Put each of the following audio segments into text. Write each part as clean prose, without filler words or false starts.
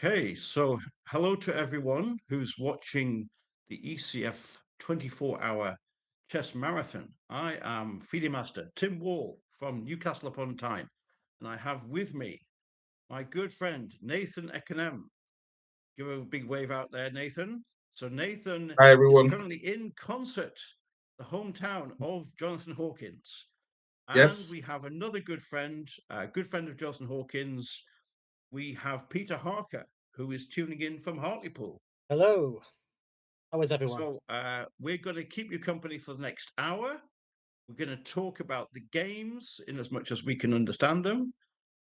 Okay, so hello to everyone who's watching the ECF 24-hour chess marathon. I am FIDE Master Tim Wall from Newcastle upon Tyne, and I have with me my good friend Nathan Ekanem. Give a big wave out there, Nathan. So Nathan Hi is everyone. currently in Concert, the hometown of Jonathan Hawkins. And Yes. we have another good friend of Jonathan Hawkins. We have Peter Harker, who is tuning in from Hartlepool. Hello. How is everyone? So we're going to keep you company for the next hour. We're going to talk about the games in as much as we can understand them.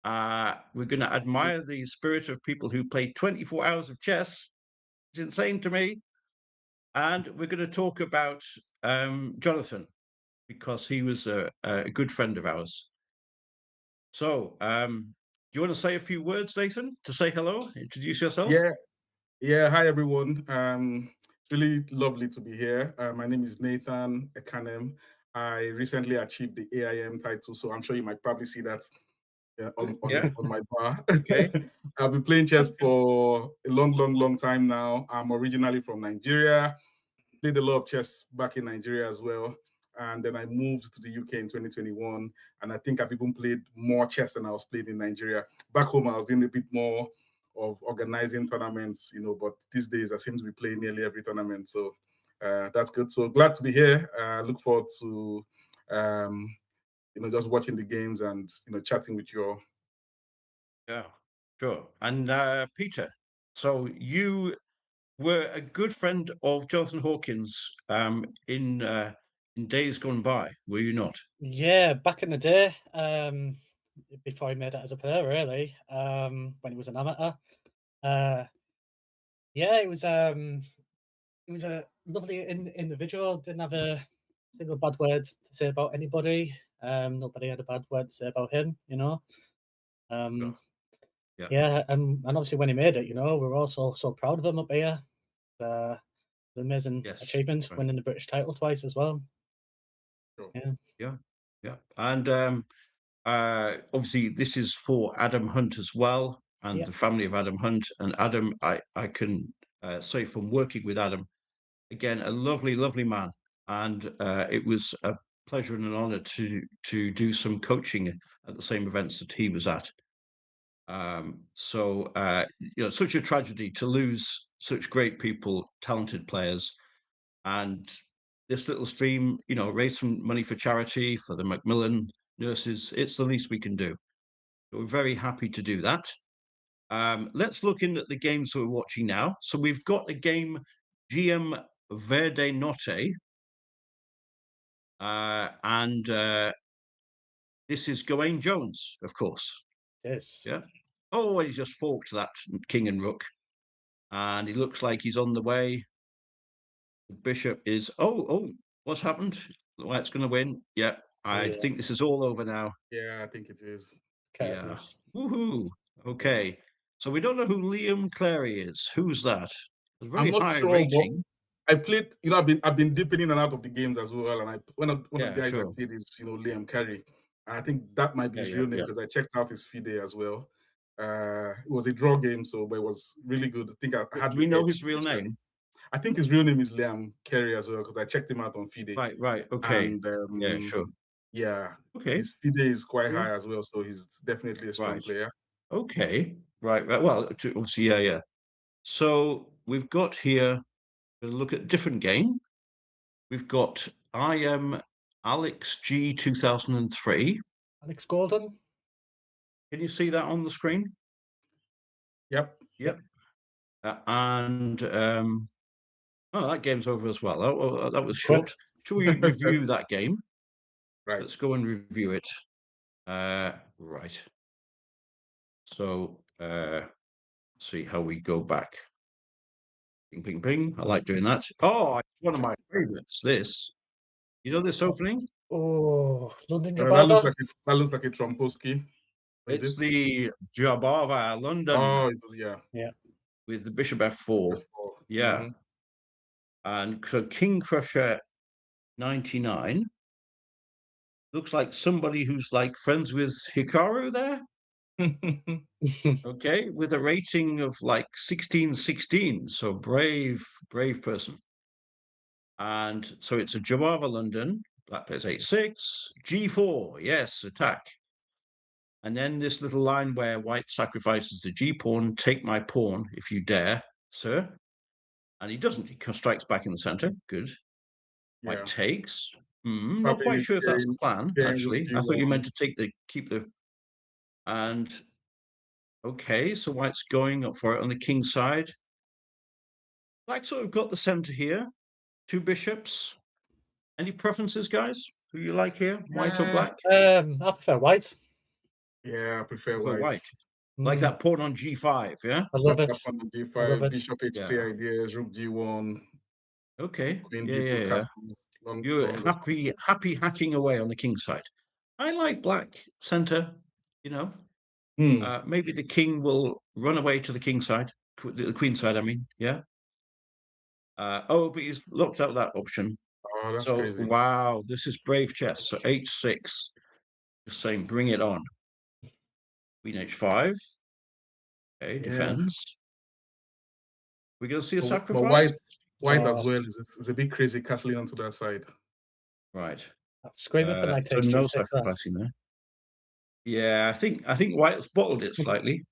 We're going to admire the spirit of people who play 24 hours of chess. It's insane to me. And we're going to talk about Jonathan because he was a good friend of ours. So do you want to say a few words, Nathan, to say hello, introduce yourself? Yeah. Yeah. Hi everyone. It's really lovely to be here. My name is Nathan Ekanem. I recently achieved the AIM title, so I'm sure you might probably see that Yeah. on my bar. Okay. I've been playing chess for a long time now. I'm originally from Nigeria. Played a lot of chess back in Nigeria as well. And then I moved to the UK in 2021. And I think I've even played more chess than I was playing in Nigeria. Back home, I was doing a bit more of organizing tournaments, but these days I seem to be playing nearly every tournament. So that's good. So glad to be here. Look forward to, just watching the games and, chatting with you all. Yeah, sure. And Peter, so you were a good friend of Jonathan Hawkins in days gone by, were you not? Yeah, back in the day, before he made it as a player, really, when he was an amateur. Uh, yeah, he was a lovely individual. Didn't have a single bad word to say about anybody. Nobody had a bad word to say about him. Sure. Um, Yeah. yeah, and obviously when he made it, we're all so proud of him up here. Uh, an amazing Yes. achievement, Right. winning the British title twice as well. Sure. Yeah. Yeah. Yeah. And obviously this is for Adam Hunt as well, and Yeah. the family of Adam Hunt. And Adam, I can say from working with Adam, again, a lovely man. And it was a pleasure and an honor to do some coaching at the same events that he was at. Such a tragedy to lose such great people, talented players, and this little stream, raise some money for charity for the Macmillan nurses. It's the least we can do. We're very happy to do that. Let's look in at the games we're watching now. So we've got the game GM Verde Notte, and this is Gawain Jones, of course. Yes. Yeah. Oh, and he's just forked that king and rook, and he looks like he's on the way. The bishop is. Oh, what's happened? The white's going to win. Yeah, Oh I yeah. think this is all over now. Yeah, I think it is. Yeah. Curtains. Woohoo. Okay. So we don't know who Liam Clary is. Who's that? A I'm very not high sure, but rating. I played. I've been dipping in and out of the games as well. And one of the Yeah, guys I sure. played is Liam Carey. And I think that might be Yeah, his yeah, real name yeah. because I checked out his FIDE as well. It was a draw game, but it was really good. I think I had Do the we know edge his real this time. name? I think his real name is Liam Carey as well because I checked him out on FIDE. Right. Okay. And Yeah, sure. yeah, Okay. his FIDE is quite Cool. high as well, so he's definitely a strong Right. player. Okay. Right. Well, obviously, yeah. So we've got here. We'll look at a different game. We've got I am Alex G 2003. Alex Gordon. Can you see that on the screen? Yep. Yep. And oh, that game's over as well. That was Quick. short. Shall we review that game? Right. Let's go and review it. Right. So see how we go back. Ping, ping, ping. I like doing that. Oh, it's one of my favorites. This. You know this opening? Oh, London That looks Jababa. like a Tromposki. Is It's it? the Jabava London Oh, it was, yeah. Yeah. with the bishop f4. Yeah. Mm-hmm. And so King Crusher 99 looks like somebody who's like friends with Hikaru there. Okay, with a rating of like 1616. So brave person. And so it's a Jawava London. Black plays h6, g4. Yes, attack. And then this little line where white sacrifices the g pawn. Take my pawn if you dare, sir. And he doesn't. He strikes back in the center. Good. White Yeah. takes. Not Probably quite sure if that's the playing- plan, playing actually. rook I thought you g1. meant to keep the. And okay, so white's going up for it on the king side. Black sort of got the center here. 2 bishops. Any preferences, guys? Who you like here? White or black? I prefer white. Yeah, I prefer For white. white. Like that pawn on g5, yeah? I love Like it. that pawn on I love g5, it. bishop h3 Yeah. ideas, rook g1, Okay. queen Yeah, d2 yeah. castles. You're longest happy hacking away on the king side. I like black center, you know. Maybe the king will run away to the king side, the queen side, I mean, yeah. Oh, but he's looked at that option. Oh, that's So, crazy. wow, this is brave chess. So h6, just saying, bring it on. Queen h5. Okay, defends. We're going to see a But sacrifice? white Oh. as well is a bit crazy castling onto that side. Right. Screaming for knight So takes no g6 there. sacrificing there. Yeah, I think white's bottled it slightly.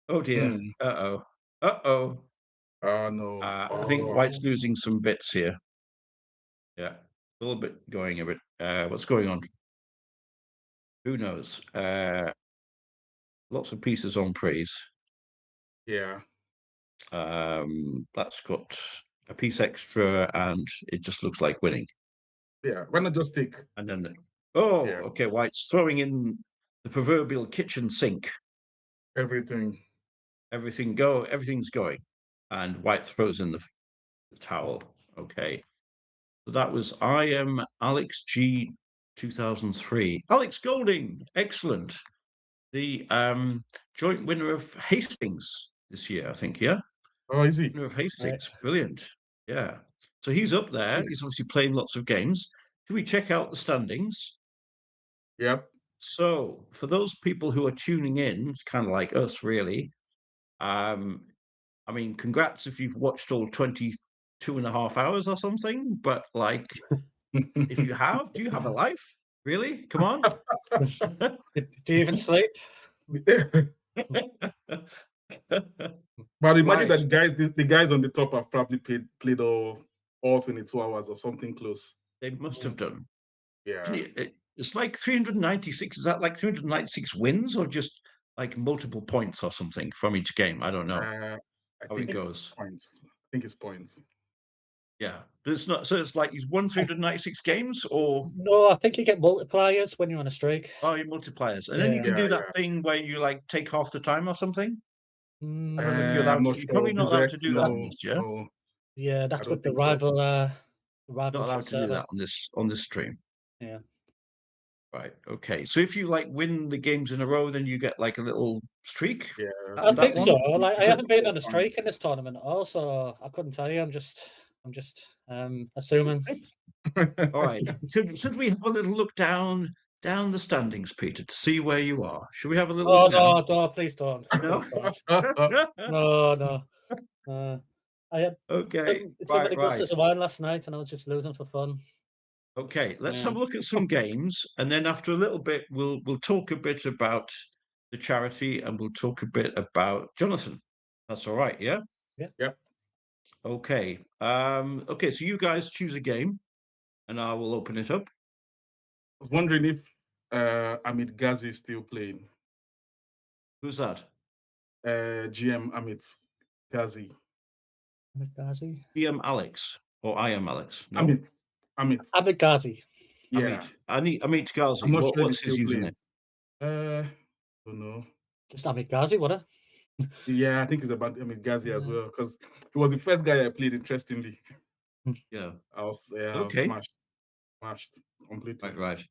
Oh dear. Uh-oh. Uh-oh. Oh no. I think white's losing some bits here. Yeah. A little bit going a bit. What's going on? Who knows? Lots of pieces on praise. Yeah. That's got a piece extra and it just looks like winning. Yeah. Why not just take? And then okay, white's throwing in the proverbial kitchen sink. Everything. Everything's going. And white throws in the towel. Okay. So that was I am Alex G 2003. Alex Golding, excellent. The joint winner of Hastings this year, I think, yeah? Oh, is he? Winner of Hastings. Brilliant. Yeah. So he's up there. He's obviously playing lots of games. Should we check out the standings? Yep. So for those people who are tuning in, it's kind of like us, really. I mean, congrats if you've watched all 22 and a half hours or something, but like, if you have, do you have a life? Really? Come on. Do you even sleep? But imagine that the guys on the top have probably played all 22 hours or something close. They must have done. Yeah. It's like 396. Is that like 396 wins or just like multiple points or something from each game? I don't know how it goes. Points. I think it's points. Yeah, but it's not. So it's like he's won 396 games, or no? I think you get multipliers when you're on a streak. Oh, you multipliers, and then you can do that thing where you like take half the time or something. I don't know if you're allowed. You're probably not allowed to do that on this, yeah. No. Yeah, that's with the rival. Not rival allowed to do that on this stream. Yeah. Right. Okay. So if you like win the games in a row, then you get like a little streak. Yeah. I think so. Like I haven't been on a streak in this tournament, also I couldn't tell you. I'm just assuming. All right. Should we have a little look down the standings, Peter, to see where you are? Should we have a little? Oh look no, please don't. No. No. Okay. Too many glasses of wine last night, and I was just losing for fun. Okay, let's have a look at some games, and then after a little bit, we'll talk a bit about the charity, and we'll talk a bit about Jonathan. That's all right, yeah? Yeah. Yep. Okay. Okay, so you guys choose a game, and I will open it up. I was wondering if Amit Ghazi is still playing. Who's that? GM Amit Ghazi. Amit Ghazi? GM Alex, or I am Alex? No? Amit Ghazi. Yeah. Amit Ghazi. I'm not sure what's his username? Don't know. It's Amit Ghazi, what? Yeah, I think it's about Amit Ghazi as well, because he was the first guy I played, interestingly. Yeah. I was smashed completely. Right.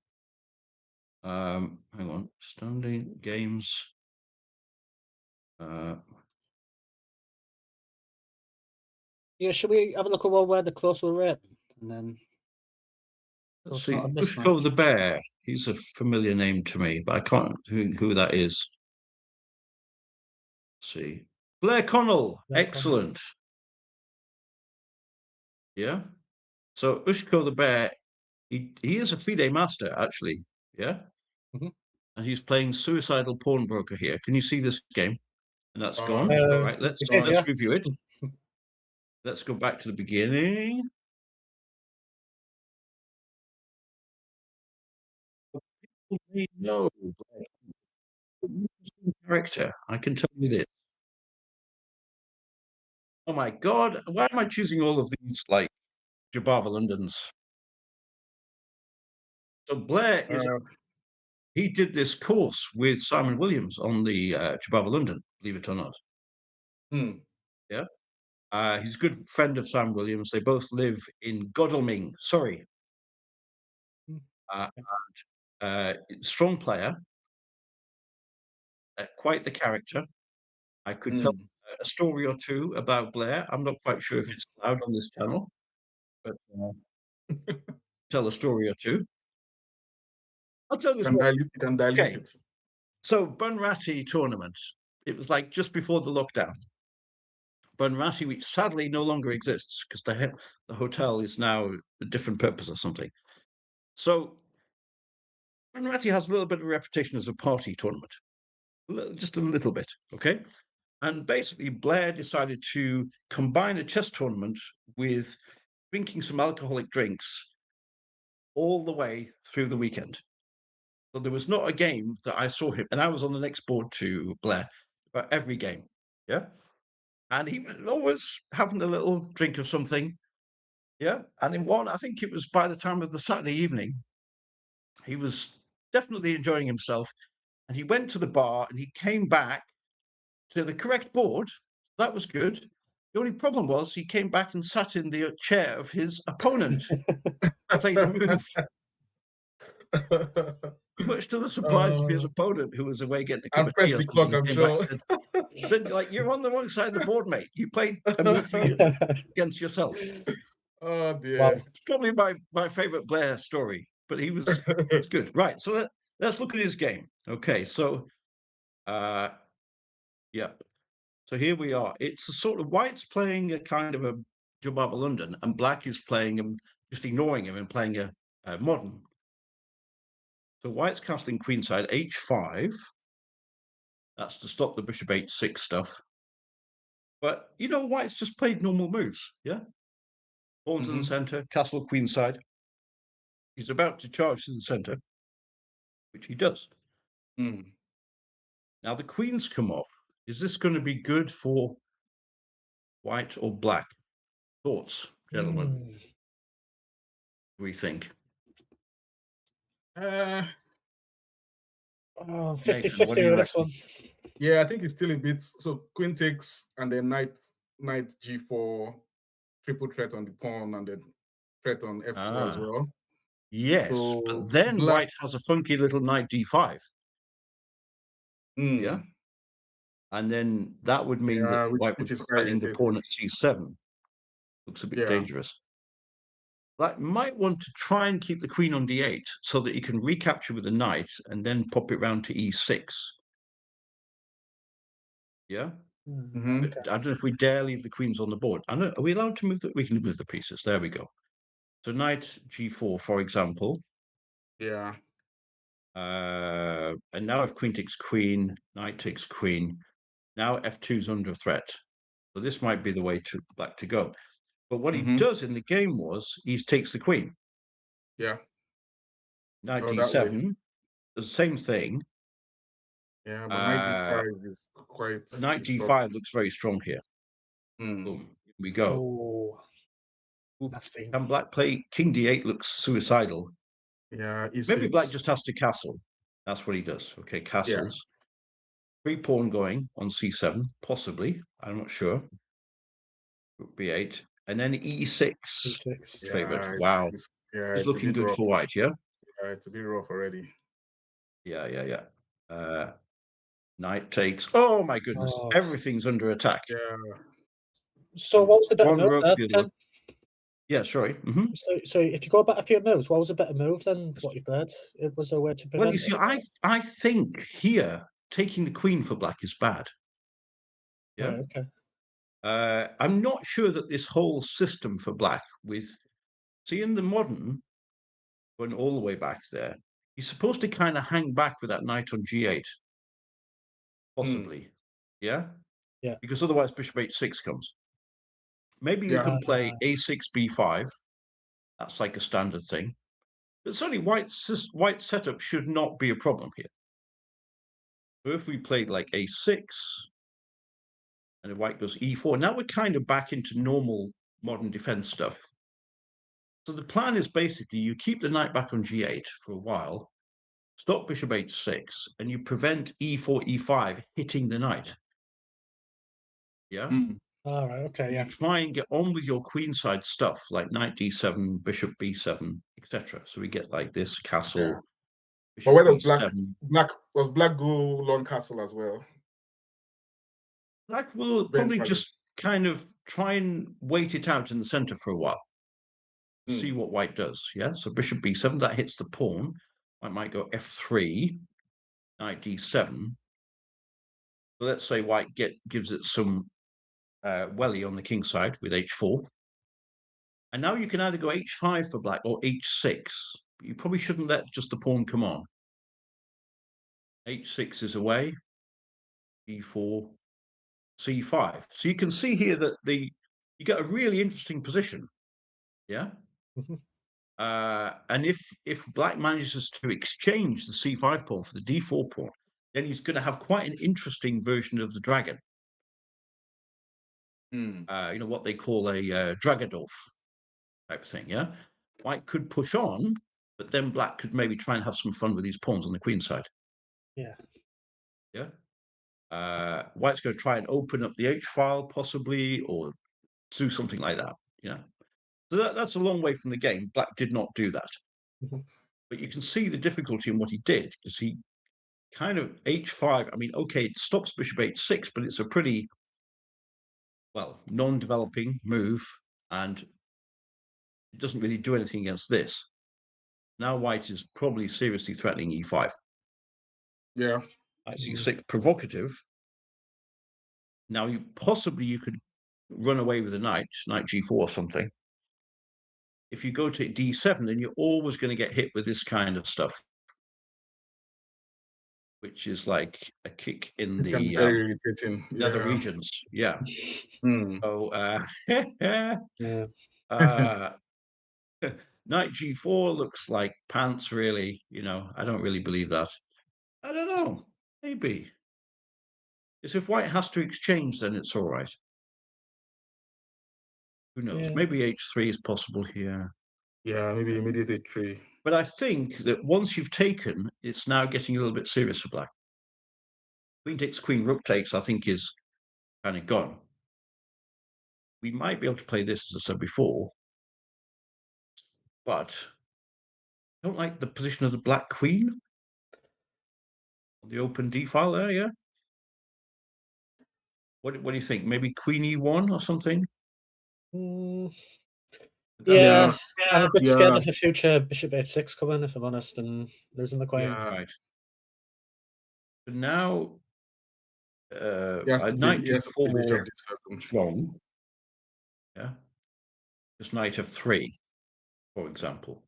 Hang on. Standing games. Yeah, should we have a look at where the close will rate? And then let's see. Pushko the Bear. He's a familiar name to me, but I can't who that is. see. Blair Connell, Blair Connell. excellent. Yeah. So Ushko the Bear, he is a FIDE master, actually. Yeah. Mhm. And he's playing Suicidal Pawnbroker here. Can you see this game? And that's gone. It's All gone. right, let's we did, yeah. review it. Let's go back to the beginning. No character. I can tell you this. Oh my God! Why am I choosing all of these like Jabava Londons? So Blair is he did this course with Simon Williams on the Jabava London, believe it or not. Yeah. He's a good friend of Simon Williams. They both live in Godalming, Surrey. Strong player, quite the character. I could tell a story or two about Blair. I'm not quite sure if it's allowed on this channel, but tell a story or two. I'll tell this one. You can dilute it. So Bunratty tournament. It was like just before the lockdown. Bunratty, which sadly no longer exists because the hotel is now a different purpose or something. So Bunratty has a little bit of a reputation as a party tournament, just a little bit, okay? And basically, Blair decided to combine a chess tournament with drinking some alcoholic drinks all the way through the weekend. So there was not a game that I saw him, and I was on the next board to Blair about every game, yeah? And he was always having a little drink of something, yeah? And in one, I think it was by the time of the Saturday evening, he was definitely enjoying himself. And he went to the bar and he came back to the correct board. That was good. The only problem was he came back and sat in the chair of his opponent, played a move. Much to the surprise of his opponent, who was away getting a cup of tea or something. I'm sure. Then, like, you're on the wrong side of the board, mate. You played a move for you against yourself. Oh dear. Wow. It's probably my favorite Blair story, but it's good. Right. So let's look at his game. Okay. So, yeah. So here we are. It's a sort of White's playing a kind of a Jabava London, and Black is playing him, just ignoring him and playing a modern. So White's casting queenside h5. That's to stop the bishop h6 stuff. But you know, White's just played normal moves. Yeah. Pawns in the center, castle queenside. He's about to charge to the center, which he does. Now the queens come off. Is this going to be good for White or Black? Thoughts, gentlemen? What do we think? 50-50 with this one. Yeah, I think it's still a bit. So queen takes and then knight g4, triple threat on the pawn and then threat on f2 as well. Yes, so but then Black... White has a funky little knight d5. Yeah. And then that would mean that White would be fighting the pawn at c7. Looks a bit dangerous. Black might want to try and keep the queen on d8 so that he can recapture with the knight and then pop it round to e6. Yeah. Okay. I don't know if we dare leave the queens on the board. Are we allowed to move we can move the pieces. There we go. So knight g4, for example. Yeah. And now if queen takes queen, knight takes queen. Now f2 is under threat. So this might be the way to Black to go. But what he does in the game was he takes the queen. Yeah. Knight d7, the same thing. Yeah, but knight d5 is quite. Knight d5 looks very strong here. Boom, here we go. Nasty. Can Black play king d8? Looks suicidal. Yeah, maybe Black just has to castle. That's what he does. Okay, castles. Free pawn going on c7, possibly. I'm not sure. Rook b8, and then e6. E6. Favorite. Wow. It's looking good for White. Yeah. Yeah, it's a bit rough already. Yeah. Knight takes. Oh my goodness! Everything's under attack. Yeah. So what was the better move there? Yeah, sorry. So if you go back a few moves, what was a better move than what you played? It was a way to prevent. Well, you see, I think here taking the queen for Black is bad. Yeah. Right, okay. I'm not sure that this whole system for black see, in the modern, going all the way back there, you're supposed to kind of hang back with that knight on g8, possibly. Yeah? Yeah. Because otherwise bishop h6 comes. Maybe you Yeah. can play a6, b5. That's like a standard thing. But certainly white setup should not be a problem here. So if we played like a6, and if white goes e4, now we're kind of back into normal modern defense stuff. So the plan is basically you keep the knight back on g8 for a while, stop bishop h6, and you prevent e4, e5 hitting the knight. Yeah? All right, okay, You yeah. try and get on with your queenside stuff, like knight d7, bishop b7, etc. So we get like this castle. But where does black go long castle as well? Black will probably just kind of try and wait it out in the center for a while. See what white does. Yeah. So bishop b7, that hits the pawn. White might go f3, knight d7. So let's say white gives it some welly on the king side with h4. And now you can either go h5 for black or h6. But you probably shouldn't let just the pawn come on. h6 is away, e4, c5. So you can see here that you get a really interesting position. Yeah. And if black manages to exchange the c5 pawn for the d4 pawn, then he's going to have quite an interesting version of the dragon. You know, what they call a Dragadorf type of thing. Yeah. White could push on, but then black could maybe try and have some fun with these pawns on the queen side. Yeah. Yeah. White's going to try and open up the H file possibly, or do something like that. You know, so that's a long way from the game. Black did not do that. But you can see the difficulty in what he did, because he kind of h5. I mean, okay, it stops bishop h6, but it's a pretty, well, non-developing move, and it doesn't really do anything against this. Now white is probably seriously threatening e5. Yeah. Knight c6, provocative. Now you could run away with the knight g4 or something. If you go to d7, then you're always going to get hit with this kind of stuff, which is like a kick in the very irritating. nether regions. Yeah. So knight g4 looks like pants, really. You know, I don't really believe that. I don't know. Maybe. Because if white has to exchange, then it's all right. Who knows? Maybe h3 is possible here. Yeah, maybe immediate h3. But I think that once you've taken, it's now getting a little bit serious for black. Queen takes, queen, rook takes, I think, is kind of gone. We might be able to play this, as I said before, but I don't like the position of the black queen on the open d file there. Yeah. What do you think? Maybe queen e1 or something? Yeah, I'm a bit scared of the future bishop h6 coming, if I'm honest, and losing the queen. Yeah, right. So now, knight d4 strong. Yeah. Just knight f3, for example.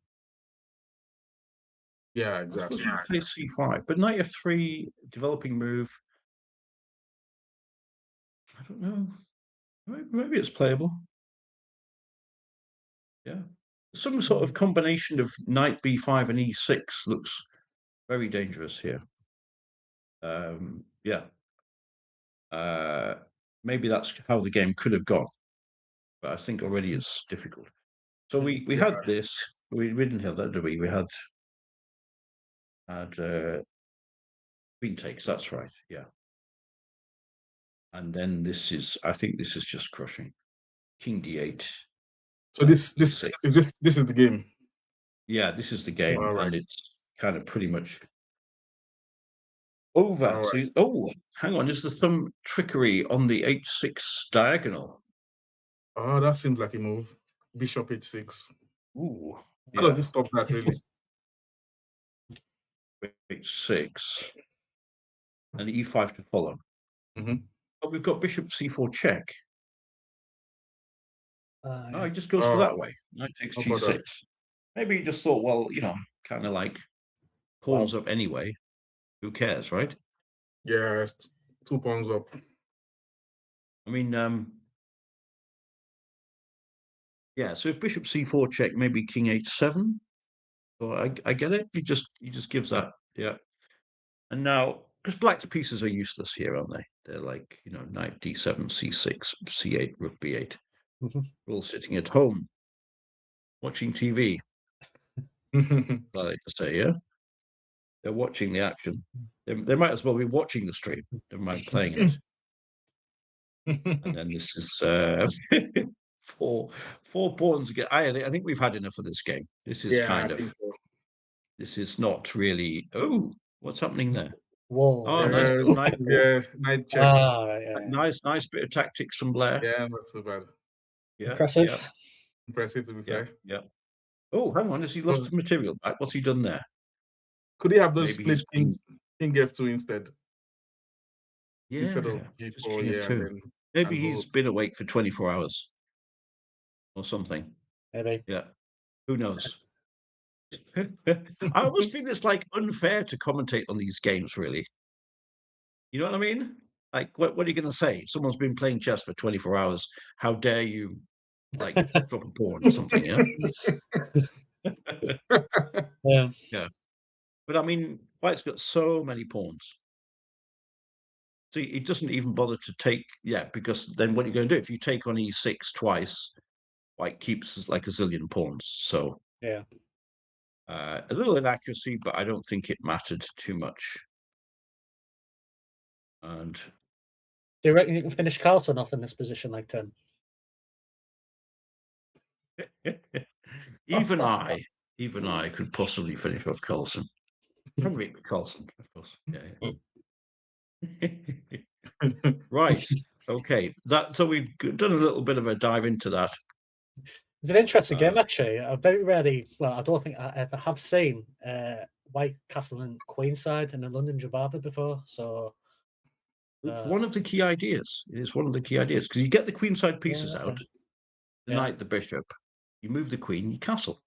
Yeah, exactly. I play c5, but knight f3, developing move. I don't know. Maybe it's playable. Yeah. Some sort of combination of knight b5 and e6 looks very dangerous here. Yeah. Maybe that's how the game could have gone, but I think already it's difficult. So we had this. We didn't have that, did we? We had queen takes. That's right. Yeah. And then this is. I think this is just crushing. King d8. So this is the game. Yeah, this is the game, and it's kind of pretty much over. So, hang on, is there some trickery on the h6 diagonal? Oh, that seems like a move. Bishop h6. Ooh. How does this stop that, really? h6 and e5 to follow. Oh, we've got bishop c4 check. Oh, Yeah. he just goes for that way. Knight takes no bother. g6. Maybe he just thought, well, kind of like pawns up anyway. Who cares, right? Yeah, it's 2 pawns up. I mean, yeah. So if bishop c4 check, maybe king h7. So I get it. He just gives that. Yeah. And now, because black's pieces are useless here, aren't they? They're like, knight d7, c6, c8, rook b8. Mhm. We're all sitting at home watching TV. I like to say, yeah. They're watching the action. They might as well be watching the stream. Never mind playing in it. And then this is four pawns again. I think we've had enough of this game. This is I think so. this is not really. Oh, what's happening there? Whoa. Oh, nice little knight. Yeah, knight check. Right, yeah. Nice bit of tactics from Blair. Yeah, not so bad. Yeah, Impressive. Yeah, Impressive to be fair. yeah. Oh, hang on. Has he lost his material back? What's he done there? Could he have those Maybe split king f2 instead? Yeah, Instead of just g4, king yeah, f2. and then Maybe and he's rook. been awake for 24 hours or something. Maybe. Yeah, who knows? I almost feel it's like unfair to commentate on these games, really. You know what I mean? Like, what are you going to say? Someone's been playing chess for 24 hours. How dare you, like, drop a pawn or something? Yeah. Yeah. Yeah. But I mean, White's got so many pawns. So he doesn't even bother to take, because then what you're going to do if you take on e6 twice, White keeps like a zillion pawns. So Yeah. a little inaccuracy, but I don't think it mattered too much. And Do you reckon you can finish Carlton off in this position like 10? even I could possibly finish off Carlson. Probably Carlson, of course. Yeah. Right. Okay. So we've done a little bit of a dive into that. It's an interesting game, actually. I very rarely, well, I don't think I ever have seen White Castle and Queenside in a London Jabava before. So it's one of the key ideas. It is one of the key ideas because you get the queenside pieces out, the knight, the bishop, you move the queen, you castle,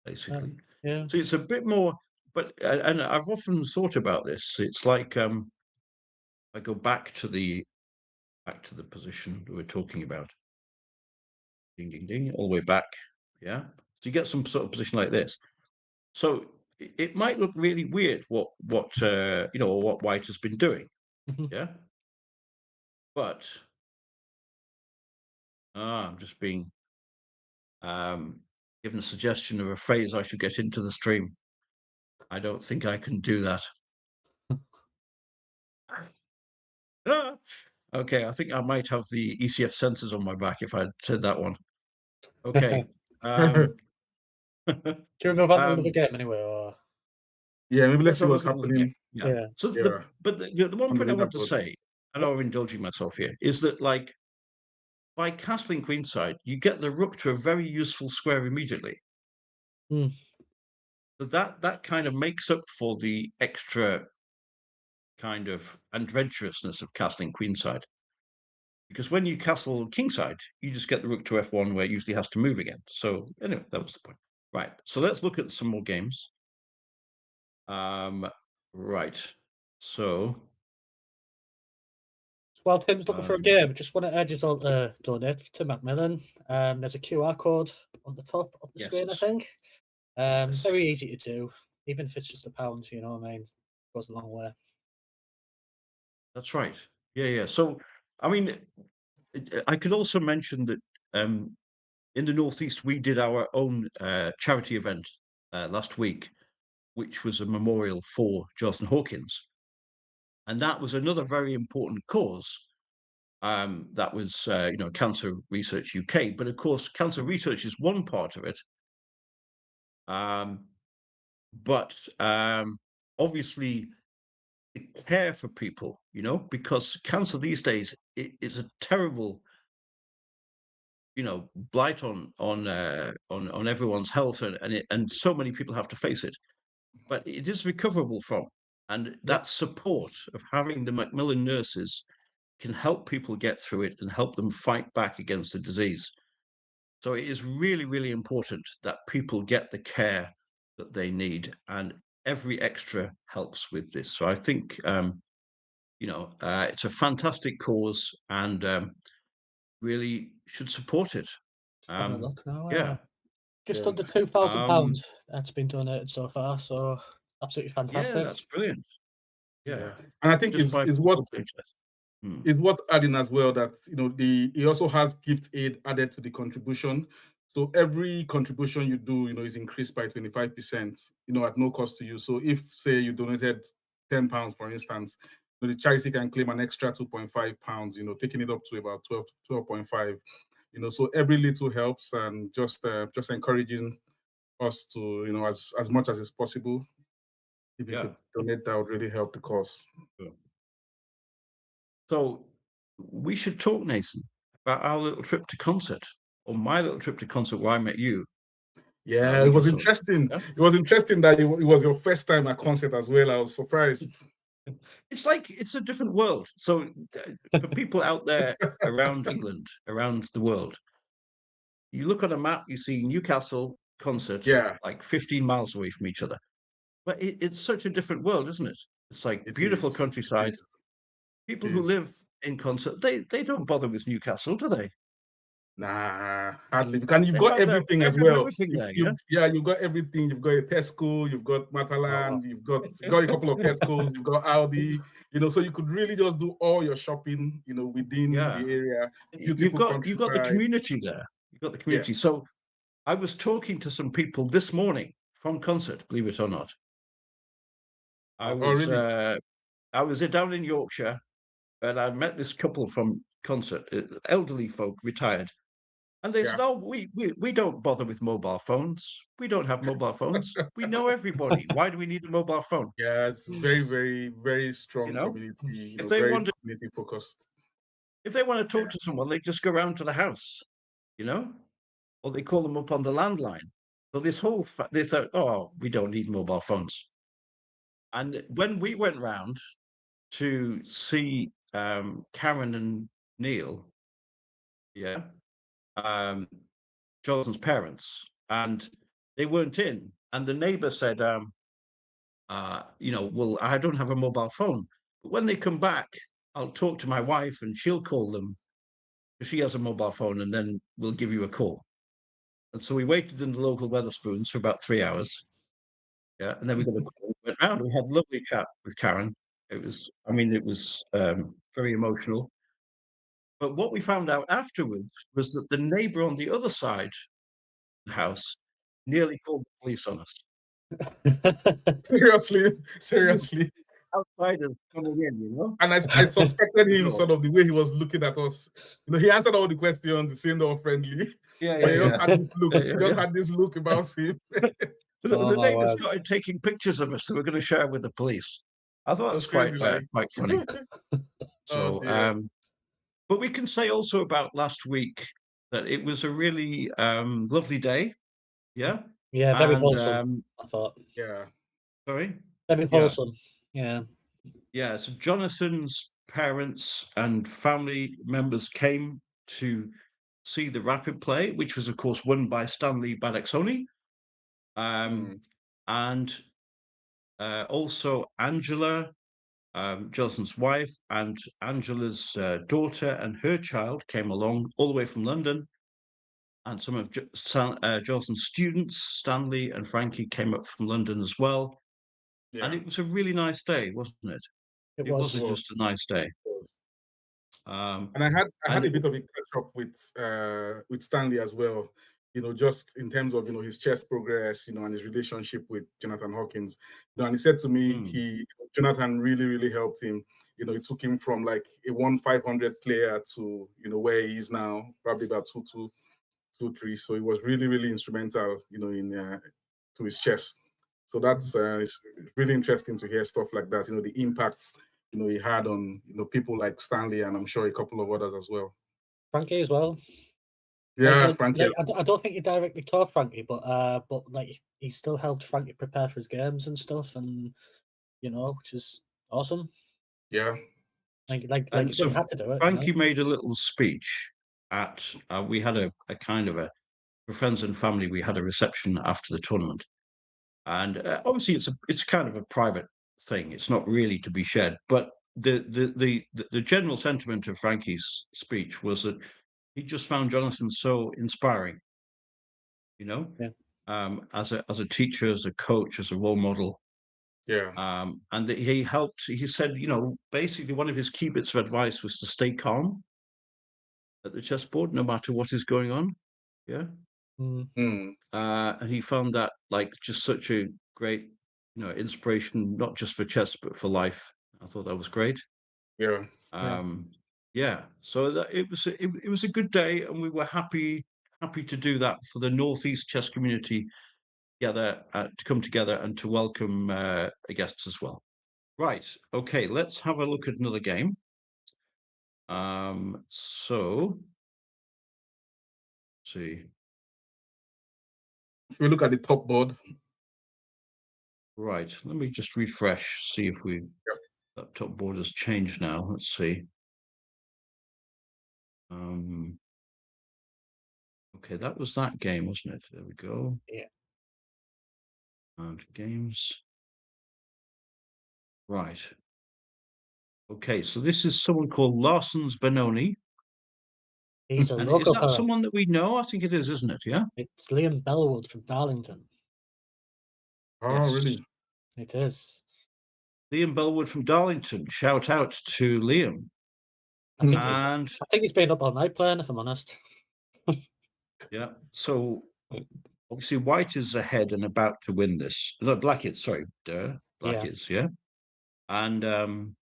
basically. Yeah. So it's a bit more, but and I've often thought about this. It's like I go back to the position that we're talking about. Ding, ding, ding, all the way back. Yeah. So you get some sort of position like this. So it might look really weird what what White has been doing. Yeah. But I'm just being given a suggestion of a phrase I should get into the stream. I don't think I can do that. Okay, I think I might have the ECF sensors on my back if I said that one. Okay. Do you move on to another game anyway? Or? Yeah, maybe let's see what's happening. Yeah. So, the one point I want to say, I know I'm indulging myself here, is that like by castling queenside, you get the rook to a very useful square immediately. So that kind of makes up for the extra kind of adventurousness of castling queenside. Because when you castle kingside, you just get the rook to f1 where it usually has to move again. So anyway, that was the point. Right. So let's look at some more games. Right. So while Tim's looking for a game, just want to urge you to donate to Macmillan. There's a QR code on the top of the screen, I think. Very easy to do, even if it's just £1, you know what I mean? It goes a long way. That's right. Yeah. So, I mean, I could also mention that in the Northeast, we did our own charity event last week, which was a memorial for Jonathan Hawkins. And that was another very important cause. That was, Cancer Research UK. But of course, cancer research is one part of it. But obviously, care for people, because cancer these days is a terrible, blight on everyone's health, and so many people have to face it. But it is recoverable from, and that support of having the Macmillan nurses can help people get through it and help them fight back against the disease. So it is really, really important that people get the care that they need, and every extra helps with this. So I think, it's a fantastic cause, and really should support it. Just having a look now. Yeah. Just Yeah. under £2,000 Um, that's been donated so far, so absolutely yeah, fantastic. that's brilliant. Yeah. Yeah. And I think Just it's by what people's interest. it's worth adding as well that he also has gift aid added to the contribution. So every contribution you do, is increased by 25%, at no cost to you. So if say you donated £10, for instance, the charity can claim an extra £2.5, taking it up to about 12.5. So every little helps, and just encouraging us to, as much as is possible. If you could donate, that would really help the cause. Sure. So we should talk, Nathan, about our little trip to concert, or my little trip to concert where I met you. Yeah, We it was can talk. interesting. Yeah? It was interesting that it was your first time at concert as well. I was surprised. It's like it's a different world. So for people out there around England, around the world, you look on a map, you see Newcastle concert, Yeah, like 15 miles away from each other. But it's such a different world, isn't it? It's like it beautiful is. countryside. People who live in concert, they don't bother with Newcastle, do they? Nah, hardly. Because you've They got have everything they as have well. everything there, yeah. You've got everything. You've got a Tesco, you've got Oh. Matalan, you've got a couple of Tesco's, you've got Aldi. So you could really just do all your shopping, within Yeah. the area. You've Beautiful got the countryside. community there. You've got the community. Yes. So I was talking to some people this morning from concert, believe it or not. I was really? I was down in Yorkshire, and I met this couple from concert, elderly folk, retired. And they said, Yeah. "Oh, we don't bother with mobile phones. We don't have mobile phones. We know everybody. Why do we need a mobile phone?" Yeah, it's very, very, very strong know, community, if they very want to, community focused. if they want to talk to someone, they just go round to the house, or they call them up on the landline. So they thought, "Oh, we don't need mobile phones." And when we went round to see Karen and Neil, yeah, um, Jonathan's parents, and they weren't in, and the neighbour said, well, I don't have a mobile phone, but when they come back, I'll talk to my wife and she'll call them if she has a mobile phone, and then we'll give you a call. And so we waited in the local Wetherspoons for about 3 hours. Yeah. And then we went round. We had a lovely chat with Karen. It was very emotional. But what we found out afterwards was that the neighbor on the other side of the house nearly called the police on us. Seriously. Outsiders coming in, And I suspected him So- sort of the way he was looking at us. He answered all the questions, seemed all friendly. Yeah, But he just yeah. had this look. Yeah, He yeah, just yeah. had this look about him. The my neighbours word. started taking pictures of us that we're going to share with the police. I thought that was Crazy, quite funny. So, dear. but we can say also about last week that it was a really lovely day. Yeah. Yeah, very And wholesome, I thought. Yeah. sorry. Very Yeah. wholesome. Yeah. Yeah. So Jonathan's parents and family members came to see the rapid play, which was, of course, won by Stanley Badaksoni. And also Angela, Jonathan's wife, and Angela's daughter and her child came along all the way from London. And some of Jonathan's students, Stanley and Frankie, came up from London as well. Yeah. And it was a really nice day, wasn't it? It wasn't was. just a nice day. And I had a bit of a catch up with Stanley as well. Just in terms of his chess progress, and his relationship with Jonathan Hawkins. And he said to me, Jonathan really, really helped him. It took him from like a 1-500 player to where he is now, probably about 2-2, 2-3. So he was really, really instrumental, in to his chess. So that's it's really interesting to hear stuff like that. The impact he had on people like Stanley, and I'm sure a couple of others as well. Frankie as well. Yeah, Frankie. I don't think he directly taught Frankie, but like he still helped Frankie prepare for his games and stuff, and which is awesome. Yeah, Like And you so didn't have to do it. Frankie made a little speech at, we had a kind of for friends and family, we had a reception after the tournament. And obviously it's kind of a private thing. It's not really to be shared, but the general sentiment of Frankie's speech was that he just found Jonathan so inspiring, Yeah. as a teacher, as a coach, as a role model. Yeah. And that he said, basically one of his key bits of advice was to stay calm at the chessboard, no matter what is going on. Yeah. And he found that like just such a great, inspiration, not just for chess, but for life. I thought that was great. Yeah. Yeah. So that it was a good day, and we were happy to do that for the Northeast chess community together, to come together and to welcome guests as well. Right. Okay. Let's have a look at another game. So let's see. If we look at the top board. Right. Let me just refresh, see if that top board has changed now. Let's see. Okay, that was that game, wasn't it? There we go. Yeah. And games. Right. Okay, so this is someone called Larsens Benoni. He's a And local is that fella. someone that we know? I think it is, isn't it? Yeah. It's Liam Bellwood from Darlington. Oh, Yes. really? It is. Liam Bellwood from Darlington. Shout out to Liam. I think he's been up all night playing, if I'm honest. Yeah. So obviously White is ahead and about to win this. No, Black is, sorry. Black is, yeah. And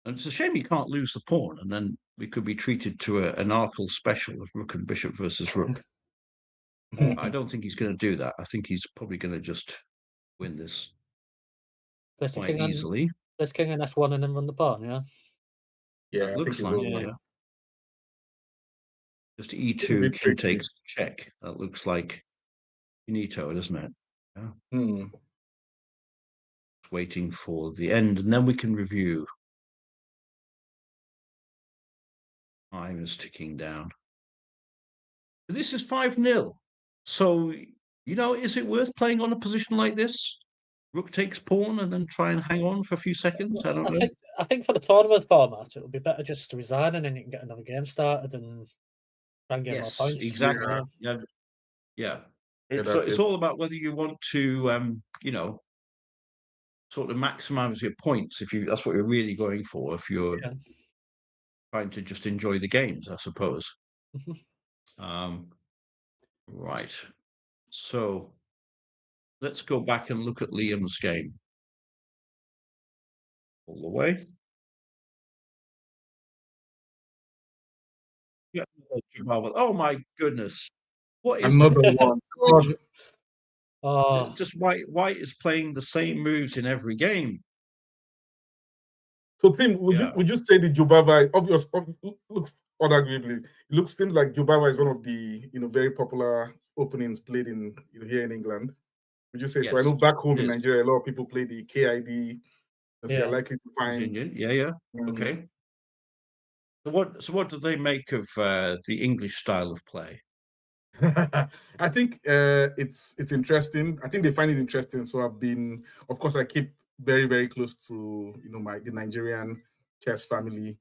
it's a shame he can't lose the pawn, and then we could be treated to an Arkle special of Rook and Bishop versus Rook. I don't think he's going to do that. I think he's probably going to just win this quite easily. There's king and F1 and then run the pawn, yeah? Yeah, That looks like it. Yeah. Just E2, king takes check. That looks like finito, doesn't it? Yeah. Waiting for the end, and then we can review. Time is ticking down. This is 5-0. So, is it worth playing on a position like this? Rook takes pawn and then try and hang on for a few seconds? I don't know. I think for the tournament format, it would be better just to resign and then you can get another game started and try and get more points. Exactly. Yeah. It's all about whether you want to, sort of maximize your points, if that's what you're really going for, if you're trying to just enjoy the games, I suppose. Right. So let's go back and look at Liam's game. All the way. Yeah. Oh my goodness. What is another one? Oh. Just White is playing the same moves in every game. So Tim, would you say the Jubava looks unarguably, seems like Jubava is one of the very popular openings played in here in England? Would you say? Yes, so I know back home in Nigeria, a lot of people play the KID, as you're likely to find. Indian. Yeah. Okay. So what do they make of the English style of play? I think it's interesting. I think they find it interesting. So of course, I keep very, very close to the Nigerian chess family.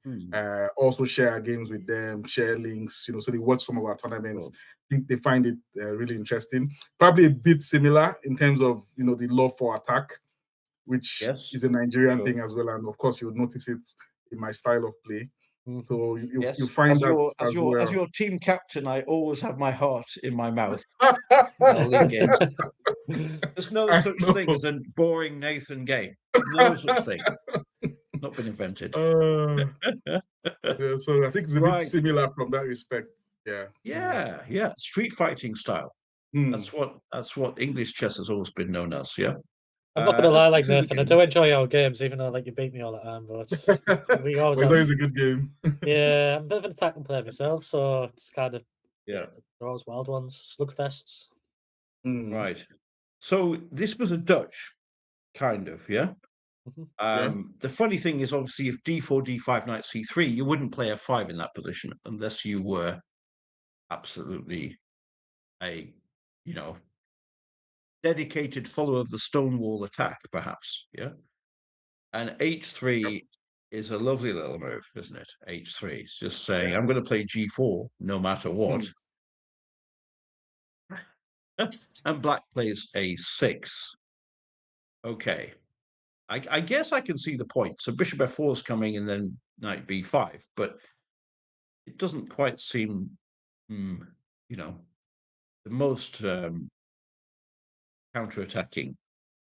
Also share games with them, share links. So they watch some of our tournaments. I think they find it really interesting. Probably a bit similar in terms of the love for attack, which is a Nigerian thing as well. And of course, you would notice it in my style of play. So you find as your team captain, I always have my heart in my mouth. There's no such thing as a boring Nathan game. No such thing. Not been invented. So I think it's a bit similar from that respect. Yeah. Street fighting style. That's what English chess has always been known as. Yeah. I'm not gonna lie, Nathan. I do enjoy our games, even though you beat me all the time. But we always have a good game. Yeah, I'm a bit of an attacking player myself, so it's kind of those wild ones, slugfests. Right. So this was a Dutch, kind of, yeah. The funny thing is, obviously, if d4, d5, knight c3, you wouldn't play f5 in that position unless you were absolutely a, dedicated follower of the Stonewall attack, perhaps. Yeah. And h3 is a lovely little move, isn't it? h3. It's just saying, I'm going to play g4 no matter what. And black plays a6. Okay. I guess I can see the point. So bishop f4 is coming and then knight b5, but it doesn't quite seem, the most counter-attacking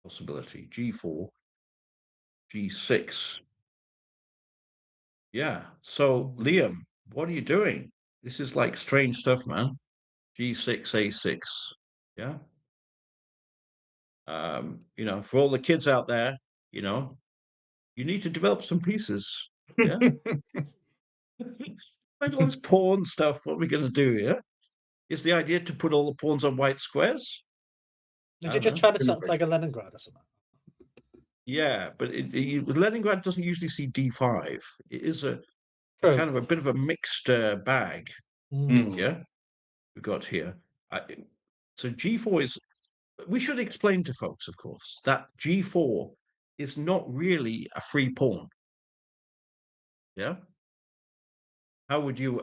possibility. g4, g6. Yeah. So Liam, what are you doing? This is like strange stuff, man. g6, a6. Yeah. For all the kids out there, you need to develop some pieces. Yeah. Like all this pawn stuff. What are we going to do? Yeah. Is the idea to put all the pawns on white squares? Is he just trying to set up like a Leningrad or something? Yeah, but Leningrad doesn't usually see d5. It is a kind of a bit of a mixed bag. Yeah, we've got here. So g4 is. We should explain to folks, of course, that g4 is not really a free pawn. Yeah. How would you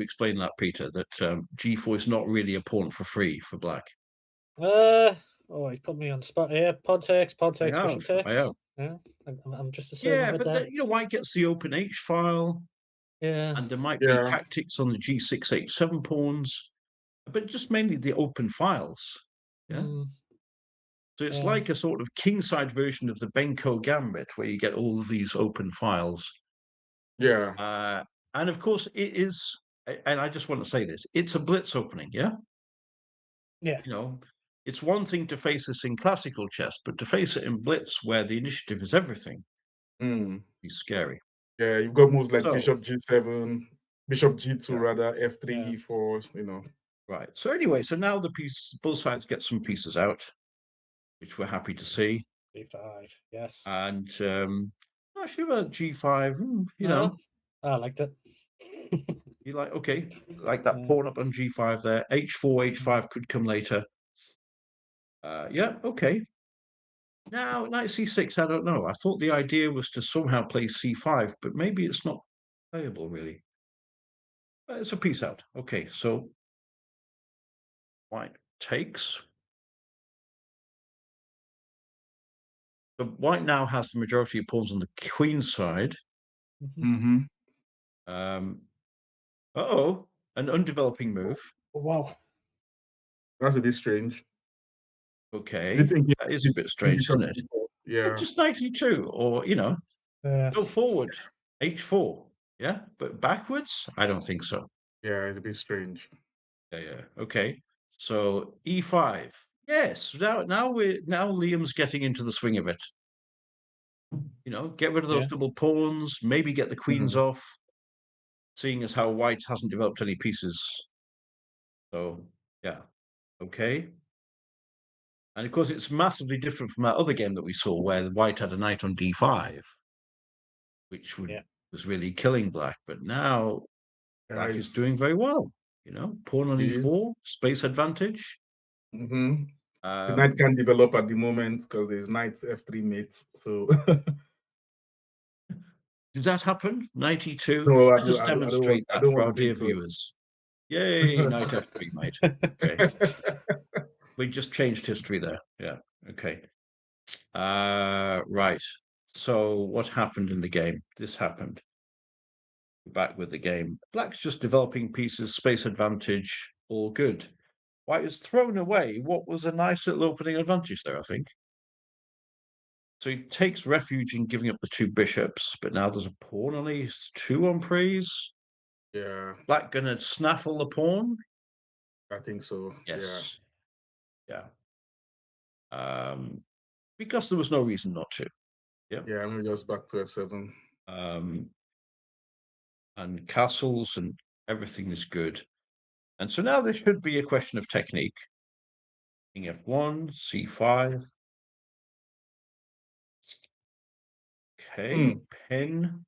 explain that, Peter? That g4 is not really a pawn for free for black. Oh, he put me on the spot here. Pawn takes, bishop takes. I have. Yeah, I'm just assuming. Yeah, but white gets the open h file. Yeah, and there might be tactics on the g6, h7 pawns, but just mainly the open files. Yeah. So it's like a sort of kingside version of the Benko Gambit, where you get all of these open files. Yeah. And of course, it is. And I just want to say this: it's a blitz opening. Yeah. Yeah. It's one thing to face this in classical chess, but to face it in blitz, where the initiative is everything, is scary. Yeah, you've got moves like bishop g7, bishop g2 rather, f3, e4. Right. So anyway, so now both sides get some pieces out, which we're happy to see. b5, yes. And not sure about g5. I liked it. You like that pawn up on g5 there. h4, h5 could come later. Yeah, okay. Now, knight c6, I don't know. I thought the idea was to somehow play c5, but maybe it's not playable, really. But it's a piece out. Okay, so white takes. So white now has the majority of pawns on the queen side. Uh-oh, an undeveloping move. Wow. That's a bit strange. Okay, that is a bit strange, isn't it? Yeah. Just 92, or, go forward, h4, yeah? But backwards? I don't think so. Yeah, it's a bit strange. Yeah, okay. So e5. Yes, now Liam's getting into the swing of it. Get rid of those double pawns, maybe get the queens off, seeing as how white hasn't developed any pieces. So, yeah, okay. And of course, it's massively different from that other game that we saw where white had a knight on d5, which was really killing black. But now black is doing very well. Pawn on e4, space advantage. The knight can't develop at the moment because there's knight f3 mate. So did that happen? 92? No, Let's just demonstrate that for our dear viewers. Yay, knight f3 mate. Okay. We just changed history there. Yeah. Okay. Right. So what happened in the game? This happened. Back with the game. Black's just developing pieces, space advantage, all good. White has thrown away what was a nice little opening advantage there, I think. So he takes refuge in giving up the two bishops, but now there's a pawn on e2 on praise. Yeah. Black gonna snaffle the pawn? I think so. Yes. Yeah. Because there was no reason not to. Yeah. Yeah, I'm just back to f7. And castles and everything is good. And so now this should be a question of technique. King f1, c5. Okay, pin.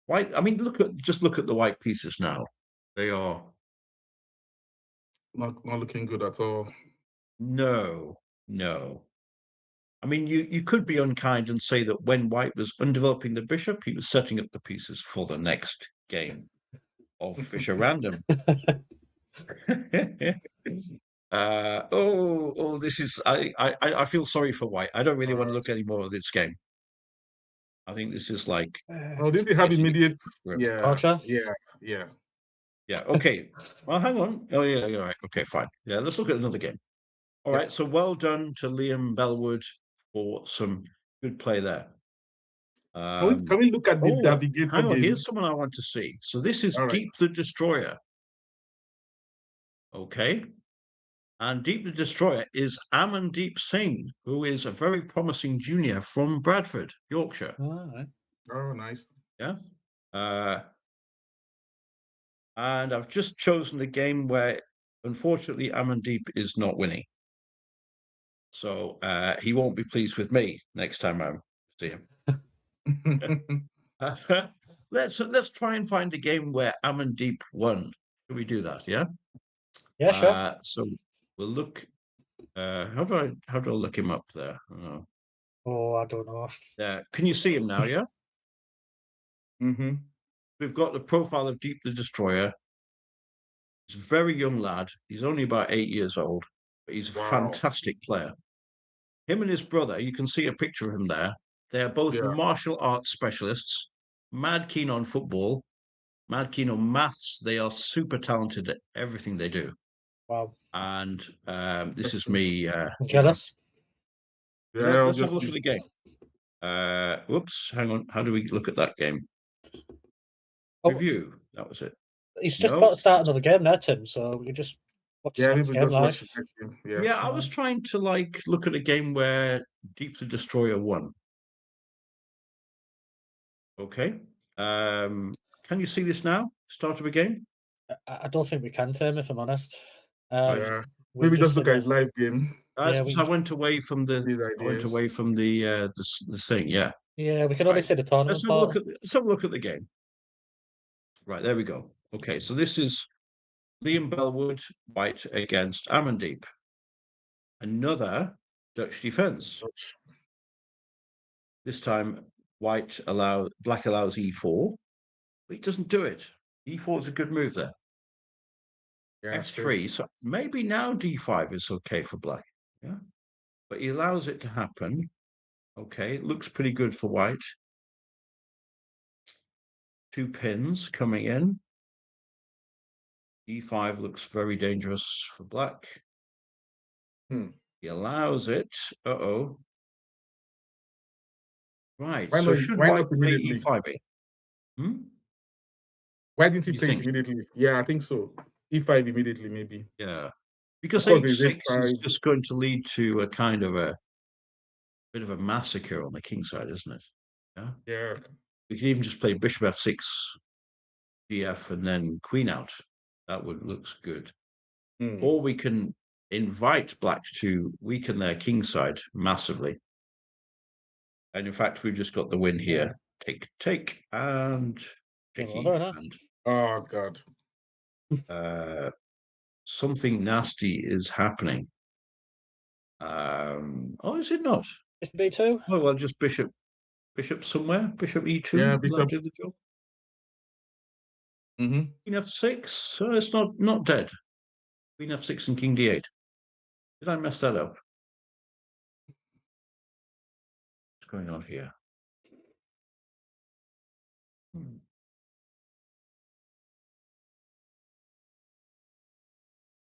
White. I mean, just look at the white pieces now. They are not looking good at all. no. I mean, you could be unkind and say that when White was undeveloping the bishop, he was setting up the pieces for the next game of Fisher Random. This is I feel sorry for White. I don't really want to look any more of this game. I think this is like. Oh, did they have immediate? Yeah, Culture? yeah. Okay. Well, hang on. Oh yeah, you're right. Okay, fine. Yeah, let's look at another game. All right. So well done to Liam Bellwood for some good play there. Can we look at the navigator hang on. game? Here's someone I want to see. So this is Deep the Destroyer. Okay. And Deep the Destroyer is Amandeep Singh, who is a very promising junior from Bradford, Yorkshire. Oh, nice. Yeah. And I've just chosen a game where, unfortunately, Amandeep is not winning. So he won't be pleased with me next time I see him. Let's try and find a game where Amandeep won. Should we do that? Yeah. Yeah, sure. So we'll look. How do I look him up there? Oh, I don't know. Can you see him now? Yeah. Mm-hmm. We've got the profile of Deep the Destroyer. He's a very young lad. He's only about 8 years old, but he's a fantastic player. Him and his brother, you can see a picture of him there. They are both martial arts specialists, mad keen on football, mad keen on maths. They are super talented at everything they do. Wow. And this is me. I'm jealous. Yeah, let's have a look at the game. Whoops, hang on. How do we look at that game? Review. That was it. He's just about to start another game there, Tim. So we can just watch the next game live. Yeah, I was trying to look at a game where Deep the Destroyer won. Okay. Can you see this now? Start of a game? I don't think we can, Tim, if I'm honest. Maybe just look at his live game. I went away from the thing. Yeah. Yeah, we can only see the tournament. Let's have a look at the game. Right, there we go. Okay, so this is Liam Bellwood, White against Amandeep. Another Dutch defense. This time, black allows e4, but he doesn't do it. E4 is a good move there. F3, so maybe now d5 is okay for black. Yeah, but he allows it to happen. Okay, it looks pretty good for white. 2 pins coming in. E5 looks very dangerous for black. He allows it. Uh-oh. Right, so should white play E5? Why didn't he play it immediately? Yeah, I think so. E5 immediately, maybe. Yeah, because H6 is just going to lead to a kind of a bit of a massacre on the king side, isn't it? Yeah. We could even just play bishop F6, df, and then queen out. That looks good. Or we can invite black to weaken their king side massively. And in fact, we've just got the win here. Take, and oh god. Something nasty is happening. Is it not? Bishop B2? Oh, well, just bishop somewhere. Bishop E2. Yeah, bishop. Do the job. Queen F6. So it's not dead. Queen F6 and King D8. Did I mess that up? What's going on here?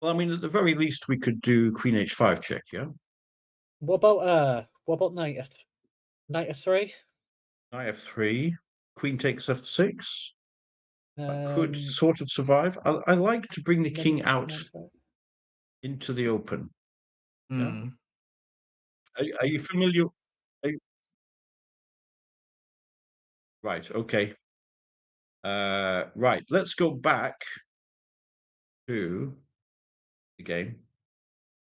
Well, I mean, at the very least, we could do Queen H5 check, yeah? What about knight F3? Knight F3. Queen takes F6. That could sort of survive. I like to bring the king out into the open. Yeah. Are you familiar? Right. Okay. Right. Let's go back to the game.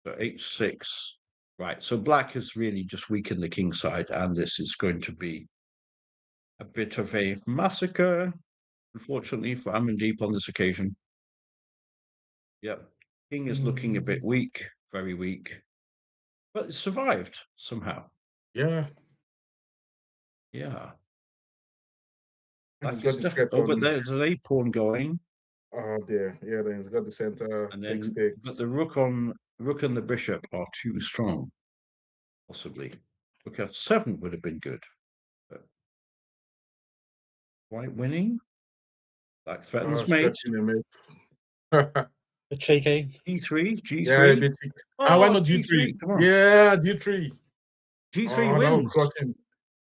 So H6. Right. So black has really just weakened the king side, and this is going to be a bit of a massacre, unfortunately, for Amandeep on this occasion. Yep. King is looking a bit weak, very weak, but survived somehow. Yeah. Yeah. And he's Like got it's the definitely. threat Oh, but on. there's an a pawn going, Oh dear. Yeah, then he's got the center. and Takes then stakes. but the rook and the bishop are too strong, possibly. Rook f7 would have been good. But white winning. Black threatens mate. Stretching the mate. The cheeky. G3, Yeah, a G3. bit. Why Oh, not G3. G3? Come on. Yeah, G3. G3 Oh, that was wins. crushing.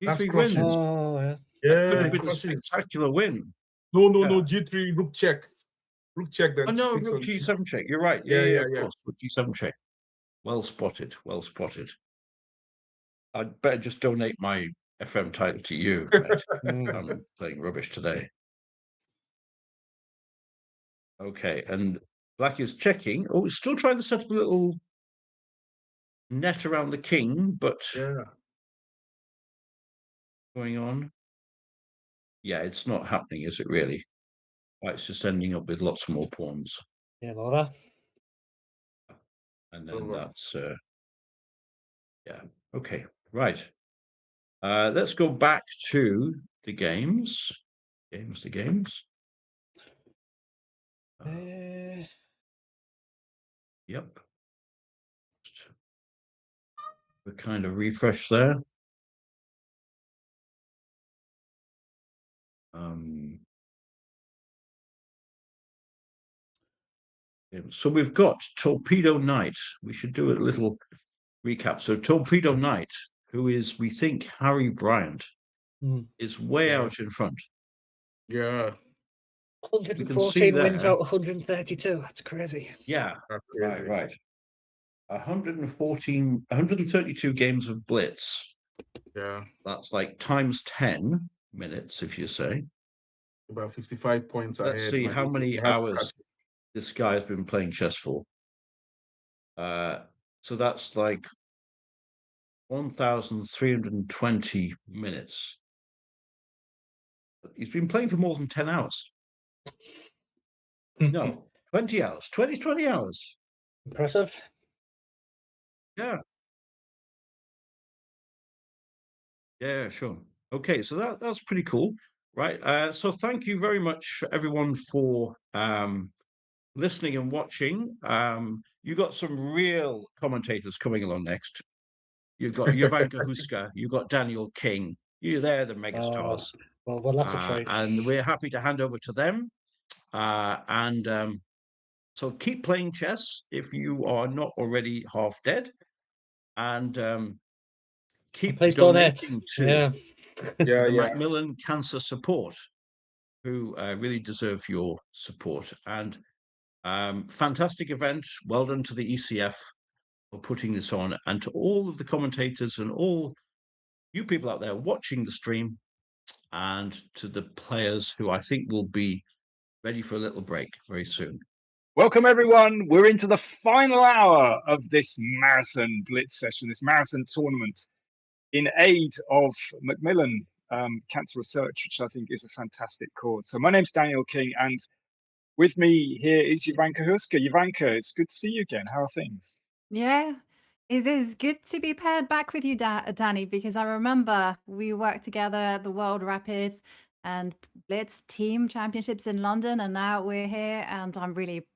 That's G3 crushing. wins. Oh, yeah. That could Yeah, have been a crushes. spectacular win. No, Yeah. G3, rook check. Rook check, Oh then no, takes rook on G7 check. You're right. Yeah, Yeah, of course. Rook G7 check. Well spotted. Well spotted. I'd better just donate my FM title to you, mate. I'm playing rubbish today. Okay, and black is checking. Oh, it's still trying to set up a little net around the king, but Yeah. going on. Yeah, it's not happening, is it really? It's just ending up with lots more pawns. Yeah, Laura. And then Over. that's yeah. Okay, right. Let's go back to the games. The games. Yep. We kind of refresh there. So we've got Torpedo Knight. We should do a little recap. So Torpedo Knight, who is, we think, Harry Bryant, is way out in front. Yeah. 114 wins out of 132. That's crazy. Yeah. That's crazy. Right. 132 games of Blitz. Yeah. That's like times 10 minutes, if you say. About 55 points ahead. Let's see how many hours this guy has been playing chess for. So that's like 1,320 minutes. He's been playing for more than 10 hours. No, 20 hours. 20 hours. Impressive. Yeah. Yeah, sure. Okay, so that's pretty cool. Right. So thank you very much, everyone, for listening and watching. You got some real commentators coming along next. You've got Jovanka Houska, you've got Daniel King. They're the megastars. Well, that's a treat. And we're happy to hand over to them. So keep playing chess if you are not already half dead. And keep donating to the Macmillan Cancer Support, who really deserve your support. And fantastic event. Well done to the ECF for putting this on, and to all of the commentators and all you people out there watching the stream, and to the players who I think will be ready for a little break very soon. Welcome, everyone. We're into the final hour of this marathon Blitz session, this marathon tournament in aid of Macmillan Cancer Research, which I think is a fantastic cause. So my name's Daniel King, and with me here is Jovanka Houska. Jovanka, it's good to see you again. How are things? Yeah, it is good to be paired back with you, Danny, because I remember we worked together at the World Rapid and Blitz Team Championships in London, and now we're here, and I'm really,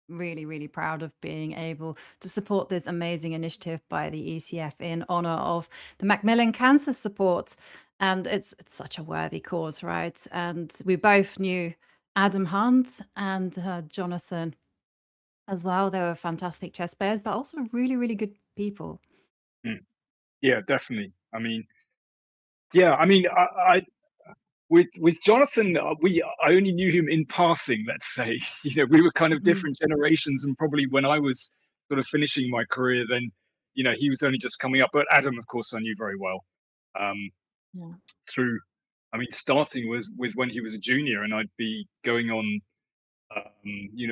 really, really proud of being able to support this amazing initiative by the ECF in honor of the Macmillan Cancer Support. And it's such a worthy cause, right? And we both knew Adam Hunt and Jonathan as well. They were fantastic chess players, but also really, really good people. Yeah, definitely. I mean, I with Jonathan, I only knew him in passing. Let's say, we were kind of different generations, and probably when I was sort of finishing my career, then he was only just coming up. But Adam, of course, I knew very well. Through, starting was when he was a junior, and I'd be going on. I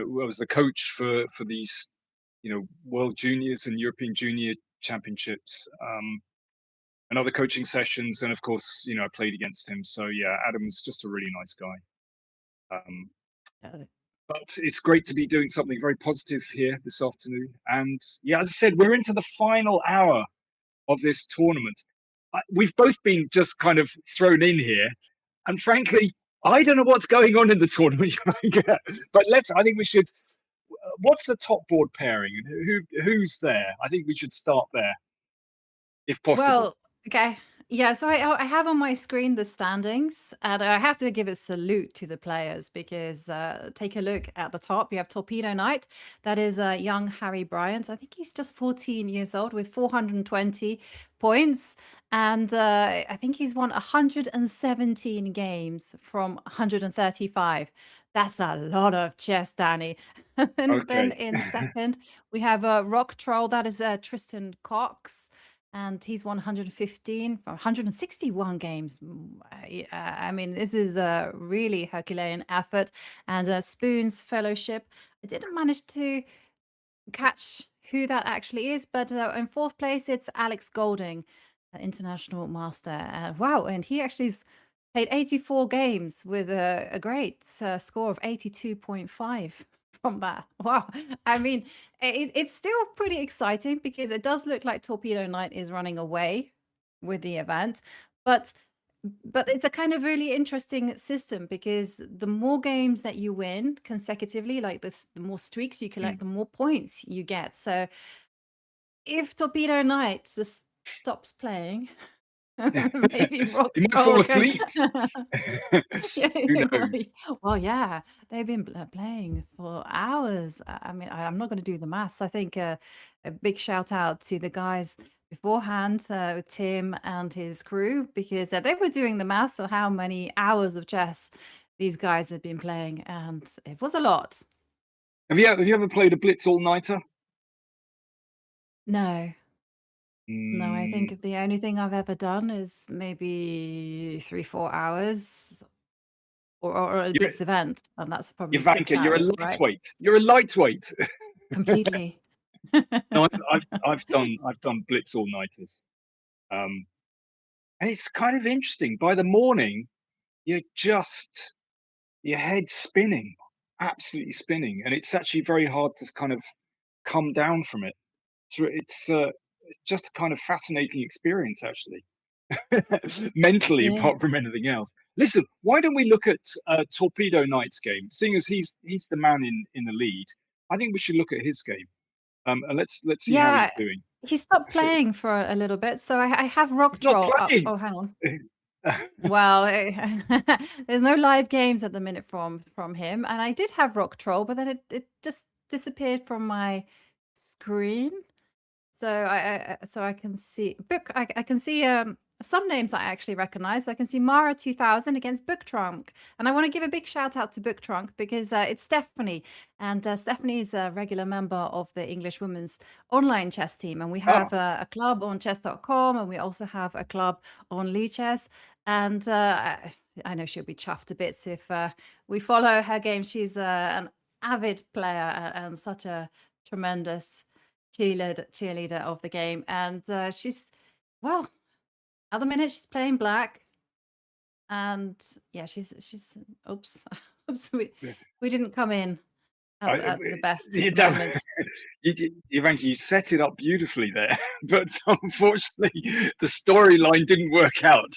was the coach for these, World Juniors and European Junior Championships. and other coaching sessions. And of course, you know, I played against him. So yeah, Adam's just a really nice guy. But it's great to be doing something very positive here this afternoon. And yeah, as I said, we're into the final hour of this tournament. We've both been just kind of thrown in here, and frankly, I don't know what's going on in the tournament. But I think we should. What's the top board pairing, and who's there? I think we should start there, if possible. Well, okay. Yeah, so I have on my screen the standings, and I have to give a salute to the players because take a look at the top. You have Torpedo Knight. That is young Harry Bryant. I think he's just 14 years old with 420 points. And I think he's won 117 games from 135. That's a lot of chess, Danny. And then in second, we have Rock Troll. That is Tristan Cox. And he's won 115 from 161 games. I mean, this is a really Herculean effort. And Spoon's Fellowship, I didn't manage to catch who that actually is, but in fourth place, it's Alex Golding, international master. Wow, and he actually's played 84 games with a great score of 82.5. From that. Wow. I mean, it's still pretty exciting because it does look like Torpedo Knight is running away with the event, but it's a kind of really interesting system because the more games that you win consecutively, like this, the more streaks you collect, the more points you get. So if Torpedo Knight just stops playing, maybe Rock You might fall asleep. Who knows? Well, yeah, they've been playing for hours. I mean, I'm not going to do the maths. I think a big shout out to the guys beforehand, Tim and his crew, because they were doing the maths on how many hours of chess these guys had been playing, and it was a lot. Have you ever played a Blitz all-nighter? No. No, I think the only thing I've ever done is maybe 3-4 hours or a Blitz event, and that's probably 6 Jovanka, you're a hours, lightweight. right? You're a lightweight. Completely. No, I've done Blitz all-nighters, and it's kind of interesting. By the morning, your head's spinning, absolutely spinning, and it's actually very hard to kind of come down from it. So it's just a kind of fascinating experience, actually, mentally, apart from anything else. Listen, why don't we look at Torpedo Knight's game? Seeing as he's the man in the lead, I think we should look at his game. And let's see how he's doing. He stopped playing for a little bit, so I have Rock Troll. Oh, hang on. Well, there's no live games at the minute from him, and I did have Rock Troll, but then it just disappeared from my screen. So I can see I can see some names I actually recognize. So I can see Mara 2000 against Book Trunk, and I want to give a big shout out to Book Trunk because it's Stephanie, and Stephanie is a regular member of the English Women's online chess team, and we have a club on chess.com, and we also have a club on Lichess, and I know she'll be chuffed to bits if we follow her game. She's an avid player and such a tremendous cheerleader of the game, and she's, well, at the minute she's playing black, and yeah, she's oops we didn't come in at the best moment. You set it up beautifully there, but unfortunately the storyline didn't work out.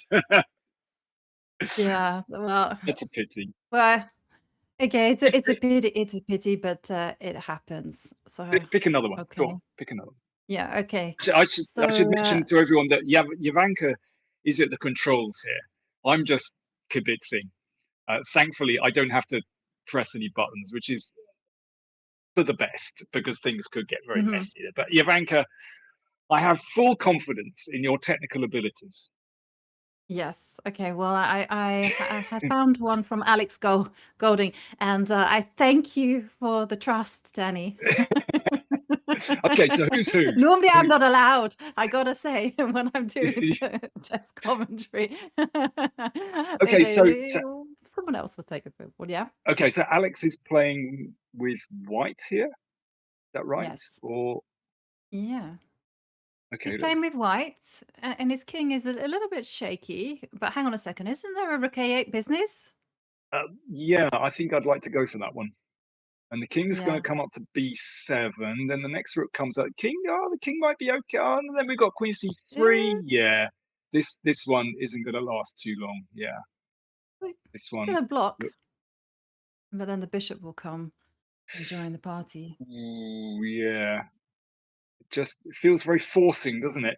Yeah, well, that's a pity. Well, okay, it's a pity, but it happens. So pick another one. Okay. Go on, pick another one. Yeah, okay. I should mention to everyone that Jovanka is at the controls here. I'm just kibitzing. Thankfully, I don't have to press any buttons, which is for the best because things could get very messy. But Jovanka, I have full confidence in your technical abilities. Yes. Okay. Well, I had found one from Alex Golding, and I thank you for the trust, Danny. Okay, so who's who? Normally, I'm not allowed, I gotta say, when I'm doing chess commentary. Okay, so someone else will take it. Well, yeah. Okay, so Alex is playing with white here. Is that right? Yes. Or yeah. Okay, He's let's. playing with white, and his king is a little bit shaky. But hang on a second, isn't there a rook a8 business? Yeah, I think I'd like to go for that one. And the king's going Yeah. to come up to b7. Then the next rook comes out. King, the king might be okay. And then we've got queen c3. Yeah, this one isn't going to last too long. Yeah, Wait, this He's one. gonna block, Look, but then the bishop will come and join the party. ooh, yeah. It feels very forcing, doesn't it?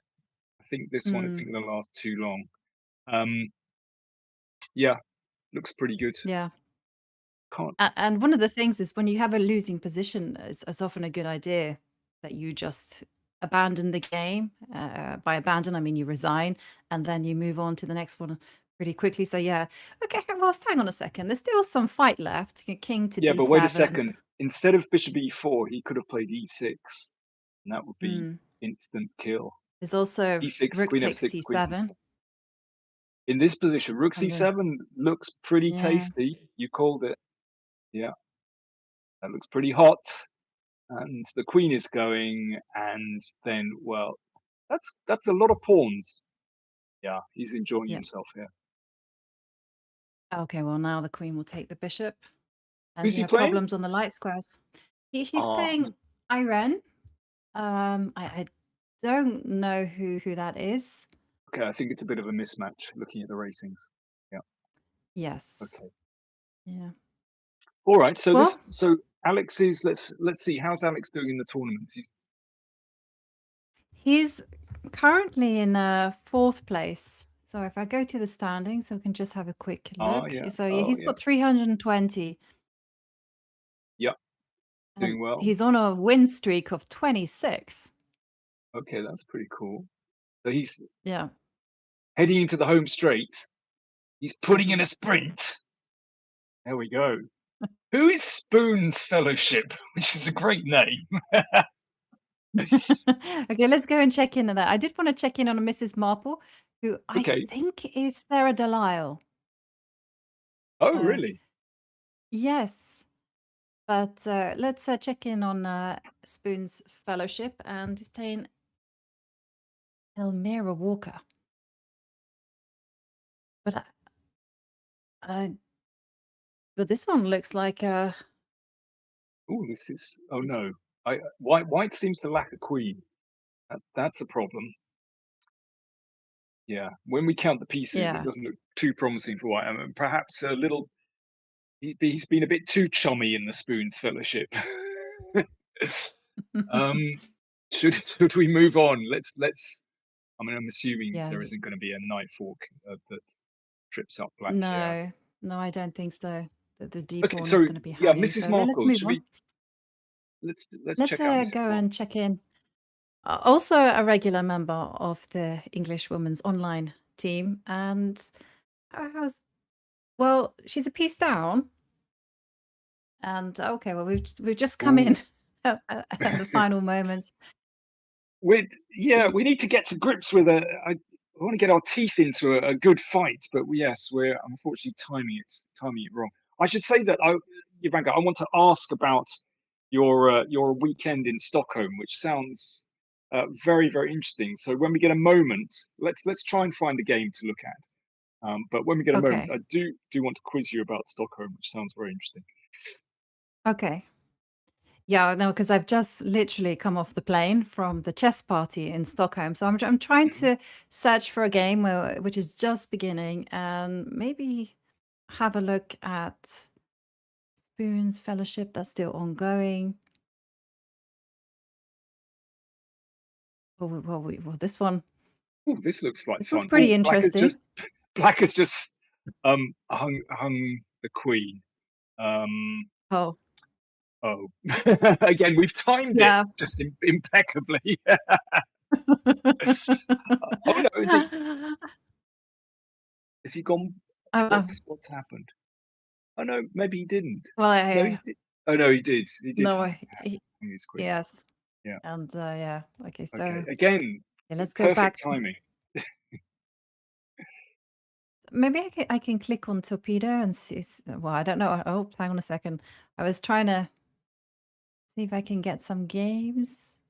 I think this one isn't going to last too long. Yeah, looks pretty good. Yeah. Can't. And one of the things is when you have a losing position, it's often a good idea that you just abandon the game. By abandon, I mean you resign, and then you move on to the next one pretty quickly. So yeah, okay. Well, hang on a second. There's still some fight left. King to Yeah, d7. but wait a second. Instead of bishop e4, he could have played e6, and that would be instant kill. There's also e6, rook queen takes f6, queen c7. c4. In this position, rook And then- c7 looks pretty Yeah. tasty. You called it. Yeah, that looks pretty hot. And the queen is going, and then, well, that's a lot of pawns. Yeah, he's enjoying Yeah. himself here. Okay, well now the queen will take the bishop, and Who's you he have playing? problems on the light squares. He's Ah, playing Iren. I don't know who that is. Okay, I think it's a bit of a mismatch looking at the ratings. Yeah. Yes. Okay. Yeah. All right. So Well- so Alex is let's see how's Alex doing in the tournament. He's currently in 4th place. So if I go to the standings, so we can just have a quick look. Yeah. So yeah, Oh, he's yeah. got 320. Yep. Doing And well. He's on a win streak of 26. Okay, that's pretty cool. So he's Yeah. heading into the home straight. He's putting in a sprint. There we go. Who is Spoon's Fellowship, which is a great name. Okay, let's go and check in on that. I did want to check in on Mrs. Marple, who Okay. I think is Sarah Delisle. Oh, really? Yes. But let's check in on Spoon's Fellowship, and he's playing Elmira Walker. But but this one looks like Oh, this is. Oh no. White seems to lack a queen. That's a problem. Yeah. When we count the pieces, Yeah. it doesn't look too promising for White. I mean, perhaps a little. He's been a bit too chummy in the Spoons Fellowship. Should we move on? Let's. I mean, I'm assuming Yeah. there isn't going to be a knight fork that trips up black here. No, I don't think so. The D Okay, pawn so is going to be yeah, hiding. Mrs. So let's Markle, move should on. we? Let's Let's check out Mrs. go Markle. and check in. Also a regular member of the English Women's Online team, and well, she's a piece down. And okay, well we've just come in at the final moments. We need to get to grips with I want to get our teeth into a good fight, but we're unfortunately timing it wrong. I should say that Jovanka, I want to ask about your weekend in Stockholm, which sounds very, very interesting. So when we get a moment, let's try and find a game to look at. But when we get a moment, Okay. I do want to quiz you about Stockholm, which sounds very interesting. Okay. Yeah, no, because I've just literally come off the plane from the chess party in Stockholm. So I'm trying to search for a game which is just beginning, and maybe have a look at Spoon's Fellowship that's still ongoing. Well, this one. Oh, this looks like This fun. was pretty Ooh, interesting. Black has just hung the queen. Oh, Again, we've timed yeah. it just impeccably. Oh no, has he gone? What's happened? Oh no, maybe he didn't. Well, No, he did. Oh no, he did. He did. no, hang his queen. yes. Yeah. And yeah. Okay, so Okay. Again, let's go back. perfect timing. Maybe I can click on Torpedo and see. Well, I don't know. Oh, hang on a second. I was trying to see if I can get some games.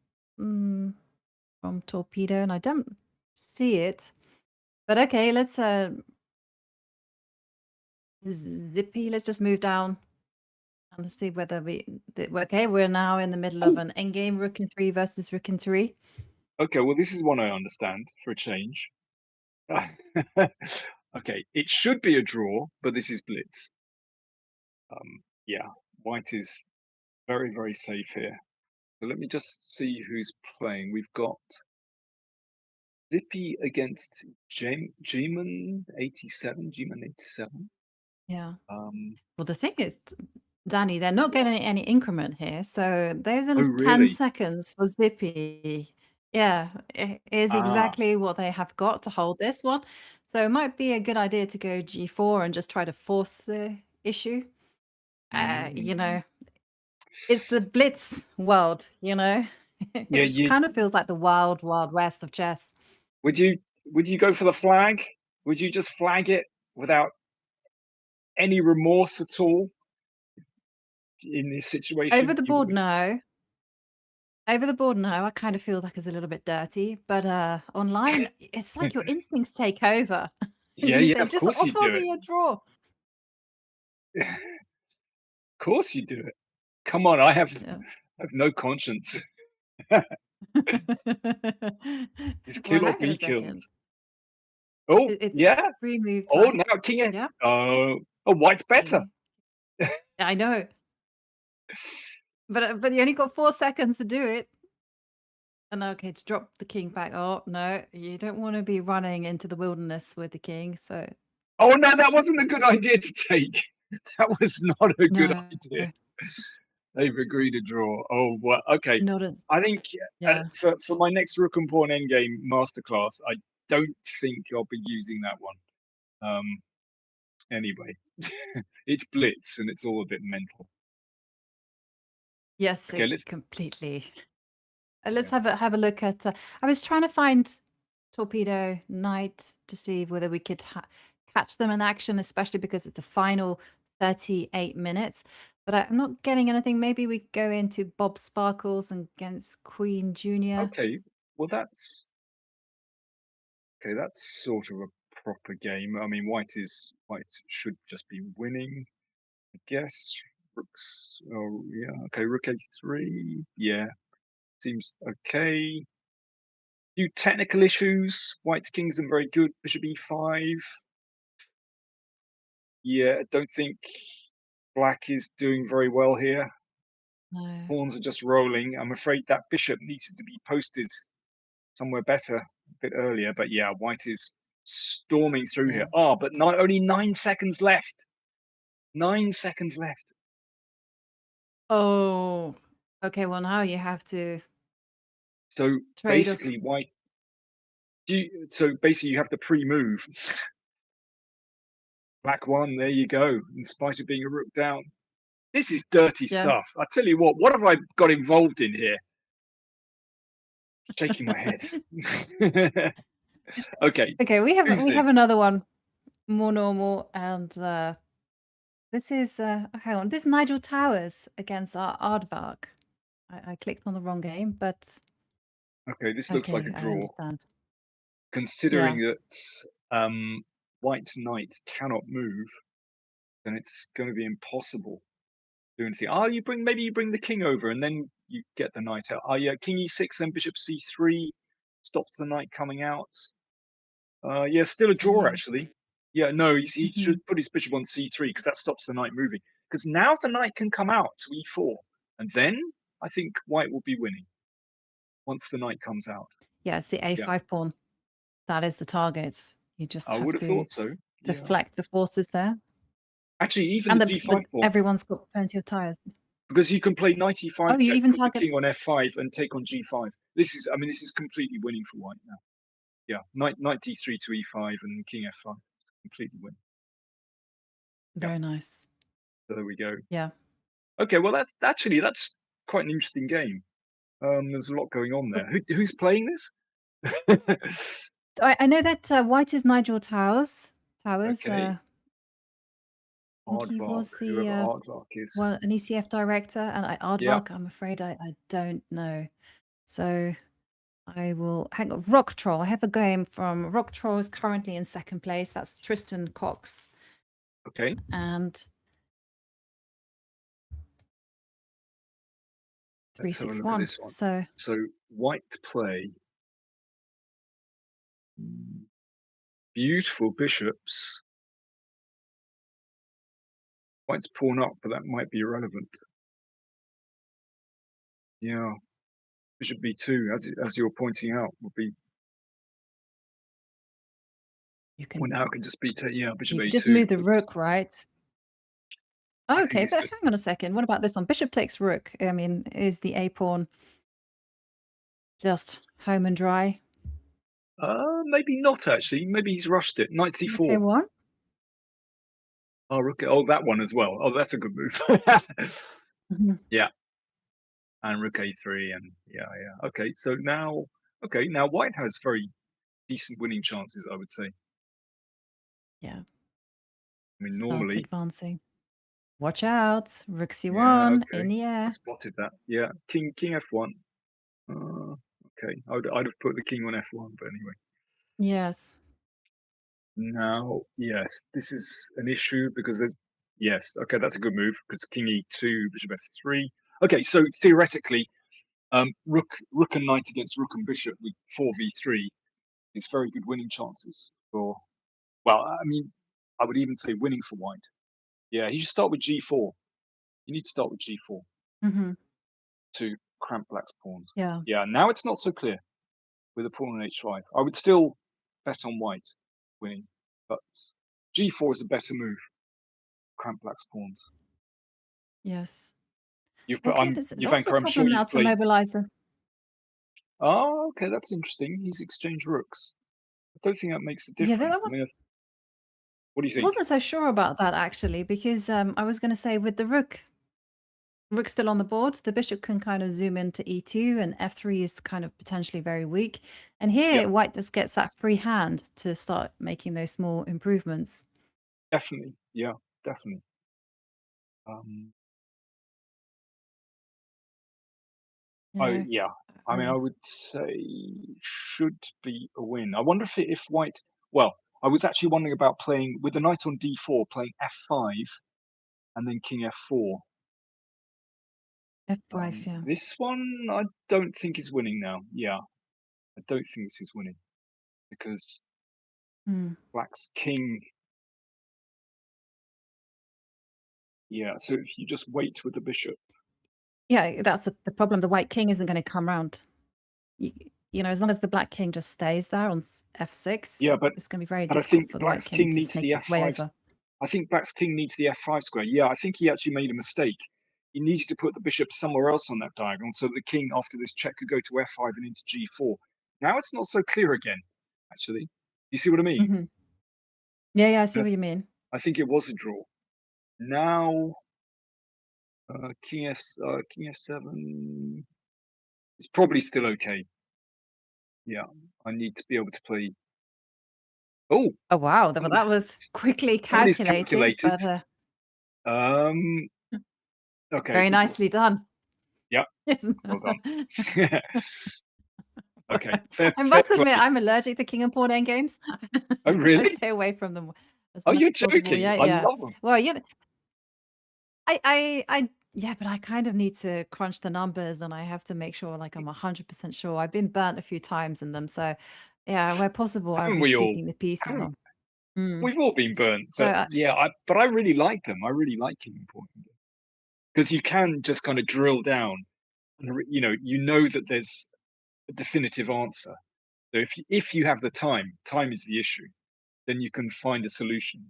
from Torpedo, and I don't see it. But okay, let's Zippy. Let's just move down and see whether okay, we're now in the middle of an endgame. Rook in 3 versus Rook in 3. Okay, well, this is one I understand for a change. Okay, it should be a draw, but this is Blitz. Yeah, white is very, very safe here. So let me just see who's playing. We've got Zippy against G-Man 87. Yeah. Um, Well, the thing is, Danny, they're not getting any increment here. So there's a oh, 10 really? seconds for Zippy. Yeah, it is exactly what they have got to hold this one. So it might be a good idea to go G4 and just try to force the issue. You know, it's the Blitz world, you know. Yeah, It kind of feels like the wild, wild west of chess. would you go for the flag? Would you just flag it without any remorse at all in this situation? Over the board, no. Over the board, no. I kind of feel like it's a little bit dirty, but online, it's like your instincts take over. Yeah, You yeah, say, of just course you offer do me a draw. it. Of course you do it. Come on, I have Yeah. no conscience. It's Well, kill or hang on a be killed. second. Oh, It's yeah. free move Oh, time. now king. Yeah. Oh, white's better. Yeah, I know. But you only got 4 seconds to do it. And okay, to drop the king back. Oh, no, you don't want to be running into the wilderness with the king. So Oh, no, that wasn't a good idea to take. That was not a good no, idea. They've agreed to draw. Oh, well, okay. not as I think yeah. for my next Rook and Pawn Endgame masterclass, I don't think I'll be using that one. Anyway, it's Blitz and it's all a bit mental. Yes, Okay, let's completely. Let's have a look at. I was trying to find Torpedo Knight to see whether we could catch them in action, especially because it's the final 38 minutes. But I'm not getting anything. Maybe we go into Bob Sparkles against Queen Junior. Okay, well that's sort of a proper game. I mean, white should just be winning, I guess. Rook's, oh yeah, okay, Rook A3, yeah, seems okay. Few technical issues. White's king isn't very good. Bishop E5. Yeah, I don't think black is doing very well here. No. Pawns are just rolling. I'm afraid that bishop needed to be posted somewhere better a bit earlier. But yeah, white is storming through here. Oh, but only 9 seconds left. 9 seconds left. Oh, okay. Well, now you have to. So basically, white. So basically, you have to pre-move. Black one. There you go. In spite of being a rook down. This is dirty stuff. I tell you what have I got involved in here? Shaking my head. Okay. Okay, we have another one, more normal, and this is hang on. This is Nigel Towers against Aardvark. I clicked on the wrong game, but okay, this looks like a draw. I understand. Considering that white's knight cannot move, then it's going to be impossible to do anything. Oh, maybe you bring the king over and then you get the knight out. Oh yeah, king e6, then bishop c3 stops the knight coming out. Yeah, still a draw actually. Yeah, no, he should put his bishop on c3 because that stops the knight moving. Because now the knight can come out to e4, and then I think white will be winning once the knight comes out. Yeah, it's the a5 pawn. That is the target. You just I would have thought so. Deflect the forces there. Actually, even the g5 pawn. Everyone's got plenty of tires. Because you can play knight e5, oh, you even target the king on f5 and take on g5. This is completely winning for white now. Yeah, knight d3 to e5 and king f5. Completely win. Very nice. So there we go. Yeah. Okay, well that's quite an interesting game. There's a lot going on there. Who's playing this? So I know that white is Nigel Towers. Okay. He was Aardvark is. Well, an ECF director, and Aardvark, I'm afraid I don't know. So I will hang on. Rock Troll. I have a game from Rock Troll is currently in second place. That's Tristan Cox. Okay. And Let's have a look at 361. this one. So So white play. Beautiful bishops. White's pawn up, but that might be irrelevant. Yeah. Bishop b2, as you're pointing out, would be you can point out can just be bishop a2. just move the rook, right? I Oh, think okay, it's but just- hang on a second. What about this one? Bishop takes rook. I mean, is the a pawn just home and dry? Maybe not actually. Maybe he's rushed it. Knight c4. Okay, one. Oh, rook. Oh, that one as well. Oh, that's a good move. Mhm. Yeah. And rook a3 and yeah. Okay, so now white has very decent winning chances, I would say. Yeah. I mean, Start normally. advancing. Watch out. Rook c1 Yeah, okay. in the I air. spotted that. Yeah, king f1. Okay, I'd have put the king on f1, but anyway. Yes. Now, yes, this is an issue because okay, that's a good move because king e2, bishop f3. Okay, so theoretically, rook and knight against rook and bishop with 4v3 is very good winning chances for. Well, I mean, I would even say winning for white. Yeah, he should start with g4. You need to start with g4 Mm-hmm. to cramp black's pawns. Yeah. Yeah, now it's not so clear with a pawn on h5. I would still bet on white winning, but g4 is a better move. Cramp black's pawns. Yes. You've put, Okay, it's also Jovanka, a I'm sure problem now you've to played. mobilize them. Oh, okay, that's interesting. He's exchanged rooks. I don't think that makes a Yeah, difference. that one. What do you I think? wasn't so sure about that actually, because I was going to say with the rook still on the board, the bishop can kind of zoom into e2 and f3 is kind of potentially very weak. And here white just gets that free hand to start making those small improvements. Definitely. Yeah, definitely. Yeah. I mean, I would say should be a win. I wonder if white. Well, I was actually wondering about playing with the knight on d4, playing f5, and then king f4. f5, yeah. This one I don't think is winning now. Yeah, I don't think this is winning because black's king. Yeah, so if you just wait with the bishop. Yeah, that's the problem. The white king isn't going to come round. You know, as long as the black king just stays there on f6, Yeah, but it's going to be very I difficult think for the white black's king king to needs snake the his way f5. over. I think black's king needs the f5 square. Yeah, I think he actually made a mistake. He needed to put the bishop somewhere else on that diagonal so the king, after this check, could go to f5 and into g4. Now it's not so clear again, actually. You see what I mean? Mm-hmm. Yeah, I see what you mean. I think it was a draw. Now, king f7 is probably still okay. Yeah, I need to be able to play. Oh wow, that was quickly calculated. But okay, very nicely done. Yeah, well done. Okay, I must admit, I'm allergic to king and pawn endgames. Oh, really? I stay away from them as Oh, much you're as possible. joking? Yeah, I love them. Well, yeah, but I kind of need to crunch the numbers, and I have to make sure, like, I'm 100% sure. I've been burnt a few times in them, so yeah, where possible, I'll be keeping the pieces on. We've all been burnt, but So, but I really like them. I really like king and pawn because you can just kind of drill down, and you know that there's a definitive answer. So if you have the time is the issue, then you can find a solution.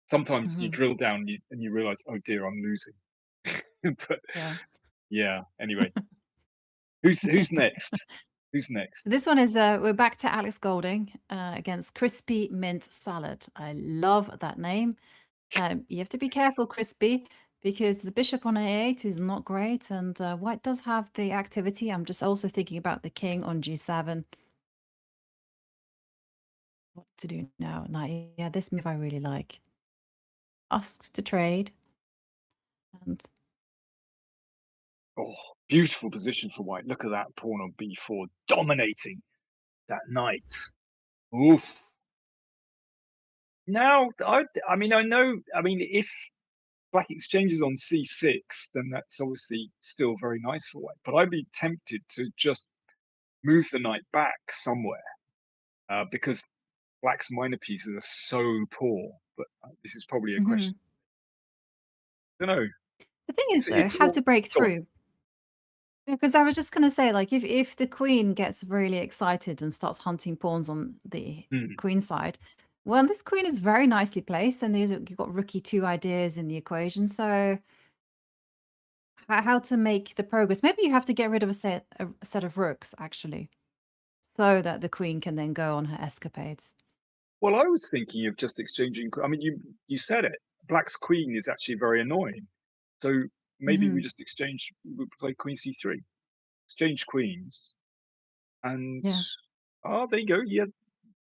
Sometimes you drill down and you realize, oh dear, I'm losing. But yeah. Anyway, who's next? Who's next? So this one is we're back to Alex Golding against Crispy Mint Salad. I love that name. You have to be careful, Crispy, because the bishop on a8 is not great, and white does have the activity. I'm just also thinking about the king on g7. What to do now? Yeah, this move I really like. Asked to trade. And Beautiful position for white. Look at that pawn on b4, dominating that knight. Oof. Now, I mean, if black exchanges on c6, then that's obviously still very nice for white. But I'd be tempted to just move the knight back somewhere because black's minor pieces are so poor. But this is probably a question. I don't know. The thing is, though, how to break through. Because I was just going to say, like, if the queen gets really excited and starts hunting pawns on the queen side, well, this queen is very nicely placed, and you've got rook e2 ideas in the equation. So how to make the progress? Maybe you have to get rid of a set of rooks, actually, so that the queen can then go on her escapades. Well, I was thinking of just exchanging. I mean, you said it. Black's queen is actually very annoying. So maybe we just we play queen c3, exchange queens, and oh, there you go. Yeah,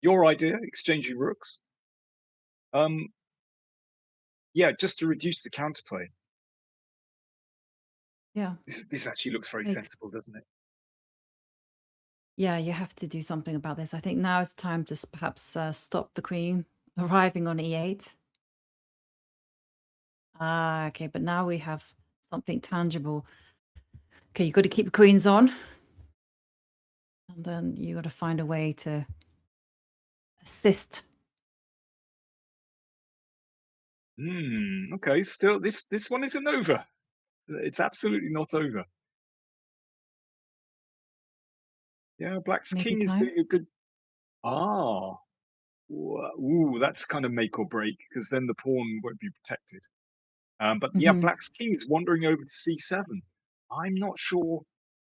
your idea, exchanging rooks. Yeah, just to reduce the counterplay. Yeah, this actually looks very sensible, doesn't it? Yeah, you have to do something about this. I think now is the time to perhaps stop the queen arriving on e8. Ah, okay, but now we have something tangible. Okay, you've got to keep the queens on. And then you got to find a way to assist. Okay, still this one isn't over. It's absolutely not over. Yeah, black's king is doing a good. Ooh, that's kind of make or break because then the pawn won't be protected. But yeah, black's king is wandering over to c7. I'm not sure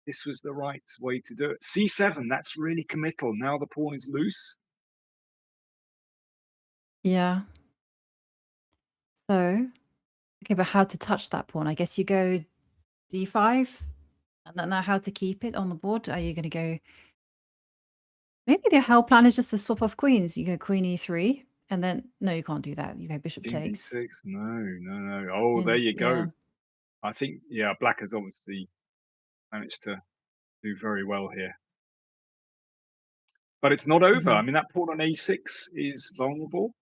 this was the right way to do it. c7, that's really committal. Now the pawn is loose. Yeah. So, okay, but how to touch that pawn? I guess you go d5. And then now how to keep it on the board? Are you going to go... Maybe the whole plan is just to swap off queens. You go queen e3, and then... No, you can't do that. You go bishop takes. d6. No. Oh, there you go. I think, yeah, black has obviously managed to do very well here. But it's not over. I mean, that pawn on a6 is vulnerable.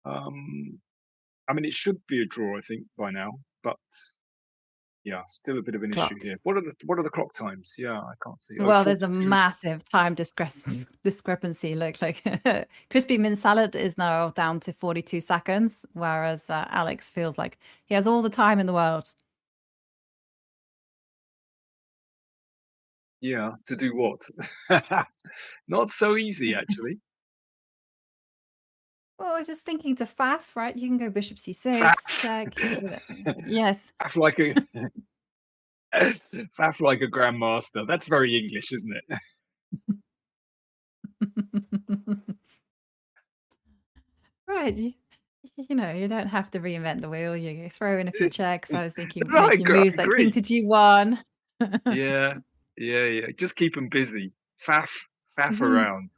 I mean, it should be a draw, I think, by now. But yeah, still a bit of an issue here. What are the clock times? Yeah, I can't see. Well, there's a massive time discrepancy. Look, like crispy mint salad is now down to 42 seconds, whereas Alex feels like he has all the time in the world. Yeah, to do what? Not so easy, actually. Well, I was just thinking to faff, right? You can go bishop c6, check. Yes. Faff like a faff like a grandmaster. That's very English, isn't it? Right. You know, you don't have to reinvent the wheel. You throw in a few checks. I was thinking making moves like king to g1. Yeah. Just keep them busy. Faff around.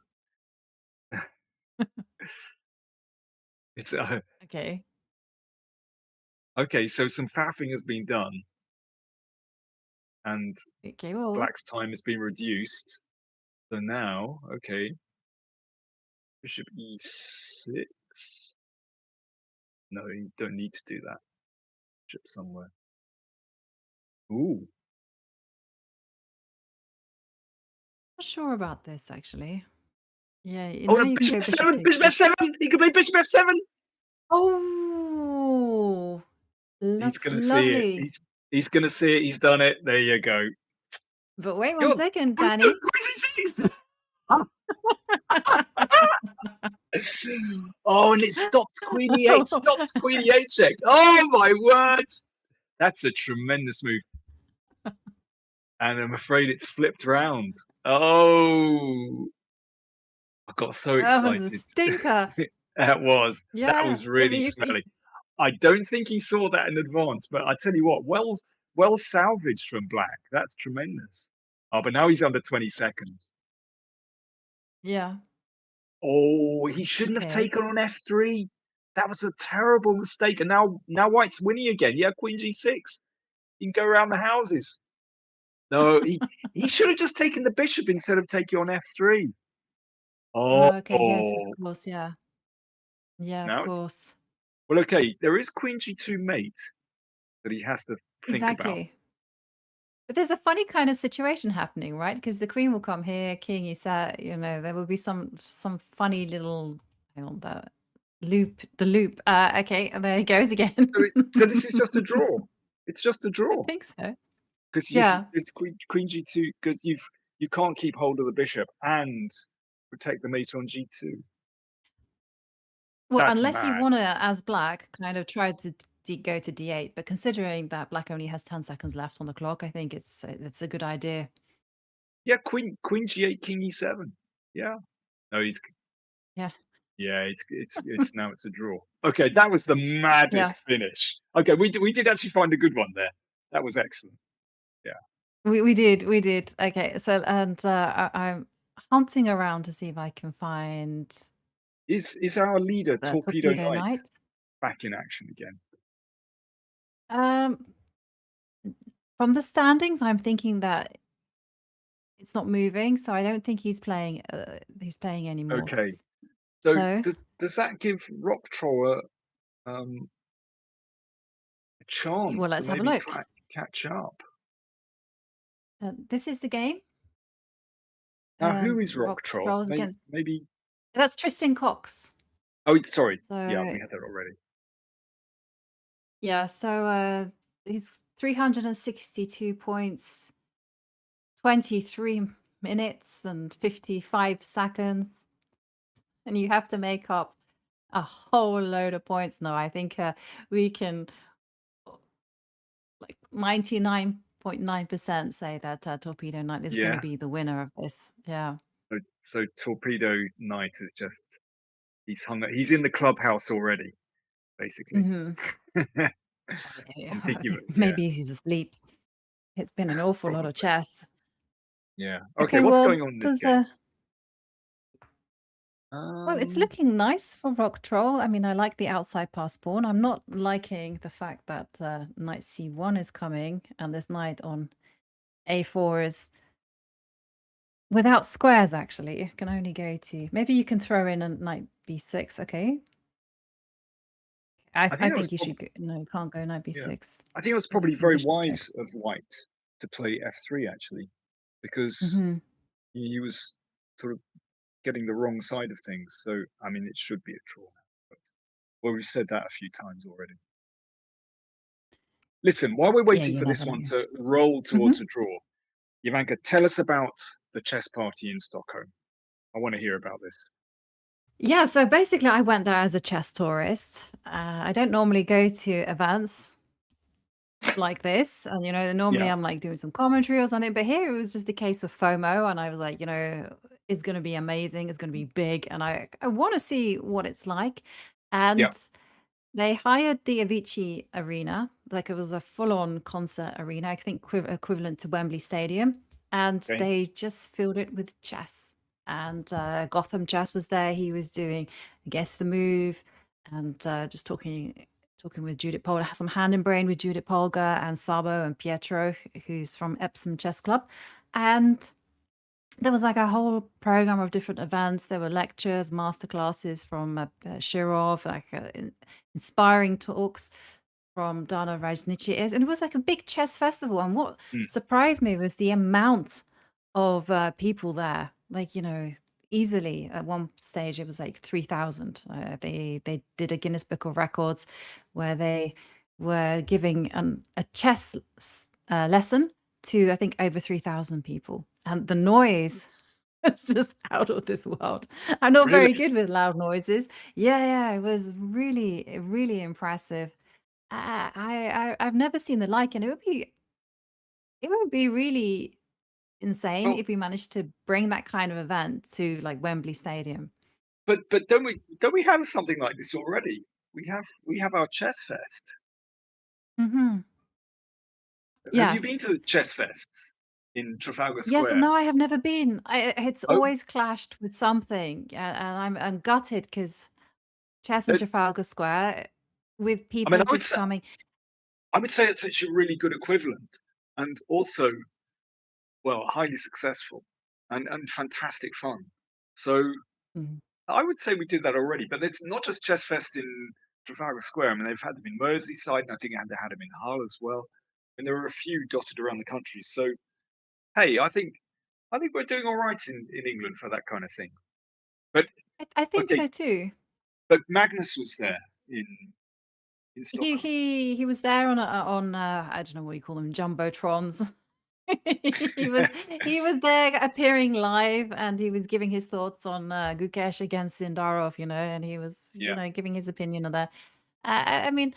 It's okay. Okay, so some faffing has been done, and black's time has been reduced. So now, okay, bishop e6. No, you don't need to do that. Bishop somewhere. Ooh. Not sure about this actually. Yeah. Oh, bishop f7. Bishop f7. He can play bishop f7. Oh, that's lovely. See it. He's gonna see it. He's done it. There you go. But wait one second, Danny. Oh, and it stopped queen e8. Stopped queen e8 check. Oh my word! That's a tremendous move. And I'm afraid it's flipped round. Oh, I got so excited. That was a stinker. That was. Yeah, that was really smelly. I don't think he saw that in advance, but I tell you what, well salvaged from black. That's tremendous. Oh, but now he's under 20 seconds. Yeah. Oh, he shouldn't have taken on f3. That was a terrible mistake. And now white's winning again. Yeah, queen g6. He can go around the houses. No, he should have just taken the bishop instead of taking on f3. Oh, okay, yes, Oh, of course, yeah. Yeah, of now it's course. well. Okay, there is queen g2 mate that he has to think about. Exactly. But there's a funny kind of situation happening, right? Because the queen will come here, king is set, there will be some funny little, hang on, the loop. Okay, and there he goes again. So this is just a draw. It's just a I draw think so. because Yeah. it's queen g2 because you can't keep hold of the bishop and protect the mate on g2. Well, That's unless you mad. want to, as black, kind of try to go to d8, but considering that black only has 10 seconds left on the clock, I think it's a good idea. Yeah, queen g8, king e7. Yeah. No, he's Yeah. yeah. It's now it's a draw. Okay, that was the maddest finish. Okay, we did actually find a good one there. That was excellent. Yeah. We did. Okay, so and I'm hunting around to see if I can find Is our leader the Torpedo Torpedo Knight Knight. back in action again? From the standings, I'm thinking that it's not moving, so I don't think he's playing. He's playing anymore. Okay. So So does that give Rock Troll a chance well, let's to have a maybe look. catch up? This is the game. Now, who is Rock Troll? Trolls against. Maybe. That's Tristan Cox. Oh, sorry. So Yeah, we had that already. yeah, so he's 362 points, 23 minutes and 55 seconds, and you have to make up a whole load of points. No, I think we can, like 99.9% say that Torpedo Knight is going to be the winner of this. Yeah. So Torpedo Knight is just he's in the clubhouse already, basically. I'm thinking Maybe he's asleep. It's been an awful lot of chess. Yeah. Okay, what's going on in this game? Well, it's looking nice for Rock Troll. I mean, I like the outside pass pawn. I'm not liking the fact that knight c1 is coming and this knight on a4 is without squares, actually. It can only go to... Maybe you can throw in a knight b6, okay? I think you should go... No, you can't go knight b6. I think it was probably very wise of White to play f3, actually, because he was sort of getting the wrong side of things. So, I mean, it should be a draw now. But, well, we've said that a few times already. Listen, while we're waiting for this one to roll towards a draw, Jovanka, tell us about the chess party in Stockholm. I want to hear about this. Yeah, so basically I went there as a chess tourist. I don't normally go to events like this. And, normally I'm like doing some commentary or something. But here it was just a case of FOMO. And I was like, it's going to be amazing. It's going to be big. And I want to see what it's like. And they hired the Avicii Arena. Like it was a full-on concert arena, I think equivalent to Wembley Stadium. And they just filled it with chess. And Gotham Chess was there. He was doing Guess the Move and just talking with Judith Polgar, some hand in brain with Judith Polgar and Sabo and Pietro, who's from Epsom Chess Club. And there was like a whole program of different events. There were lectures, masterclasses from Shirov, like inspiring talks from Dana Rajnici. And it was like a big chess festival. And what surprised me was the amount of people there. Like, easily at one stage it was like 3,000. They did a Guinness Book of Records where they were giving a chess lesson to, I think, over 3,000 people. And the noise was just out of this world. I'm not very good with loud noises. Yeah, it was really, really impressive. I've never seen the like, and it would be really insane if we managed to bring that kind of event to like Wembley Stadium. But don't we have something like this already? We have our chess fest. Have you been to the chess fests in Trafalgar Square? Yes, no, I have never been. It's always clashed with something, and I'm gutted because chess in Trafalgar Square with people just coming. I would say it's a really good equivalent, and also well, highly successful and fantastic fun. So Mhm. I would say we did that already, but it's not just Chess Fest in Trafalgar Square. I mean, they've had them in Merseyside, and I think they had them in Hull as well. And there are a few dotted around the country. So, hey, I think we're doing all right in England for that kind of thing. But I think okay, so too. but Magnus was there in He Stockholm. he was there on I don't know what you call them, jumbotrons. he was there appearing live, and he was giving his thoughts on Gukesh against Sindarov, and he was Yeah. giving his opinion on that. I mean,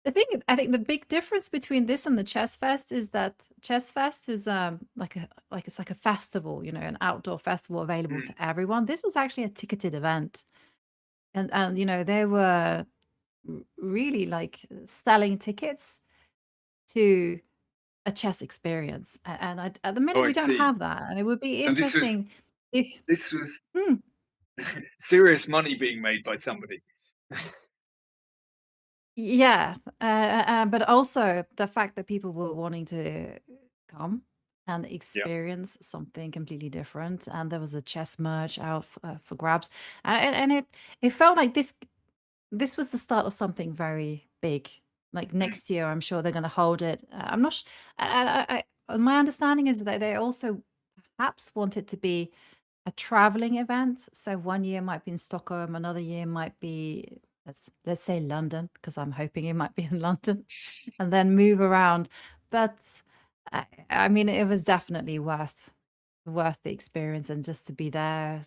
I think the big difference between this and the Chess Fest is that Chess Fest is it's like a festival, an outdoor festival available Mm. to everyone. This was actually a ticketed event, and they were really like selling tickets to a chess experience, and at the Oh, minute I we don't see. have that, and it would be So this was interesting if this was Hmm. serious money being made by somebody. Yeah, but also the fact that people were wanting to come and Yeah. experience something completely different, and there was a chess merch out for grabs, and it felt like this was the start of something very big. Like Mm. next year, I'm sure they're going to hold it. I'm not. My understanding is that they also perhaps want it to be a traveling event. So one year might be in Stockholm, another year might be let's say London, because I'm hoping it might be in London, and then move around. But I mean, it was definitely worth the experience, and just to be there,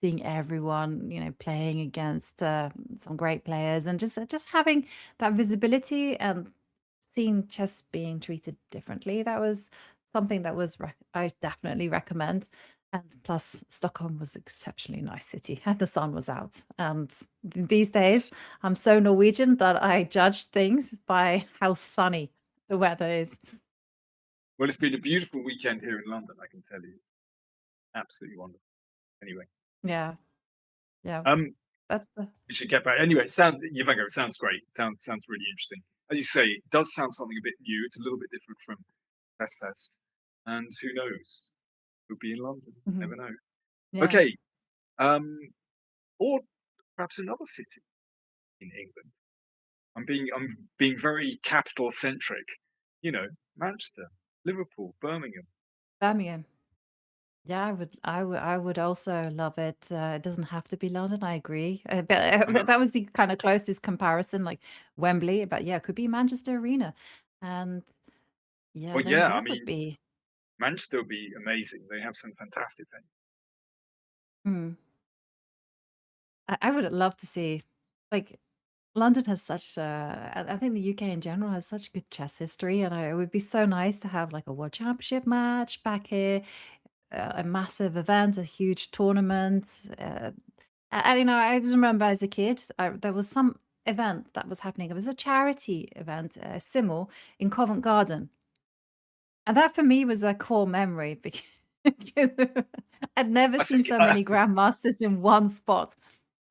seeing everyone, playing against some great players, and just having that visibility and seeing chess being treated differently. That was something that I definitely recommend. And plus, Stockholm was exceptionally nice city, and the sun was out. And these days, I'm so Norwegian that I judge things by how sunny the weather is. Well, it's been a beautiful weekend here in London, I can tell you. It's absolutely wonderful. Anyway, Yeah, yeah. That's the we should get back. Anyway, Jovanka, it sounds great. Sounds really interesting. As you say, it does sound something a bit new. It's a little bit different from Chess Fest, and who knows? We'll be in London. Never know. yeah. Okay, or perhaps another city in England. I'm being very capital centric. Manchester, Liverpool, Birmingham. Birmingham. Yeah, I would also love it. It doesn't have to be London. I agree. But that was the kind of closest comparison, like Wembley. But yeah, it could be Manchester Arena, and yeah, Well, yeah, I that would mean, be. Manchester would be amazing. They have some fantastic things. Hmm. I would love to see, like, London has such. I think the UK in general has such good chess history, and it would be so nice to have like a World Championship match back here, a massive event, a huge tournament. And I just remember as a kid, there was some event that was happening. It was a charity event, Simmel in Covent Garden, and that for me was a core memory because I'd never I seen think so many grandmasters in one spot.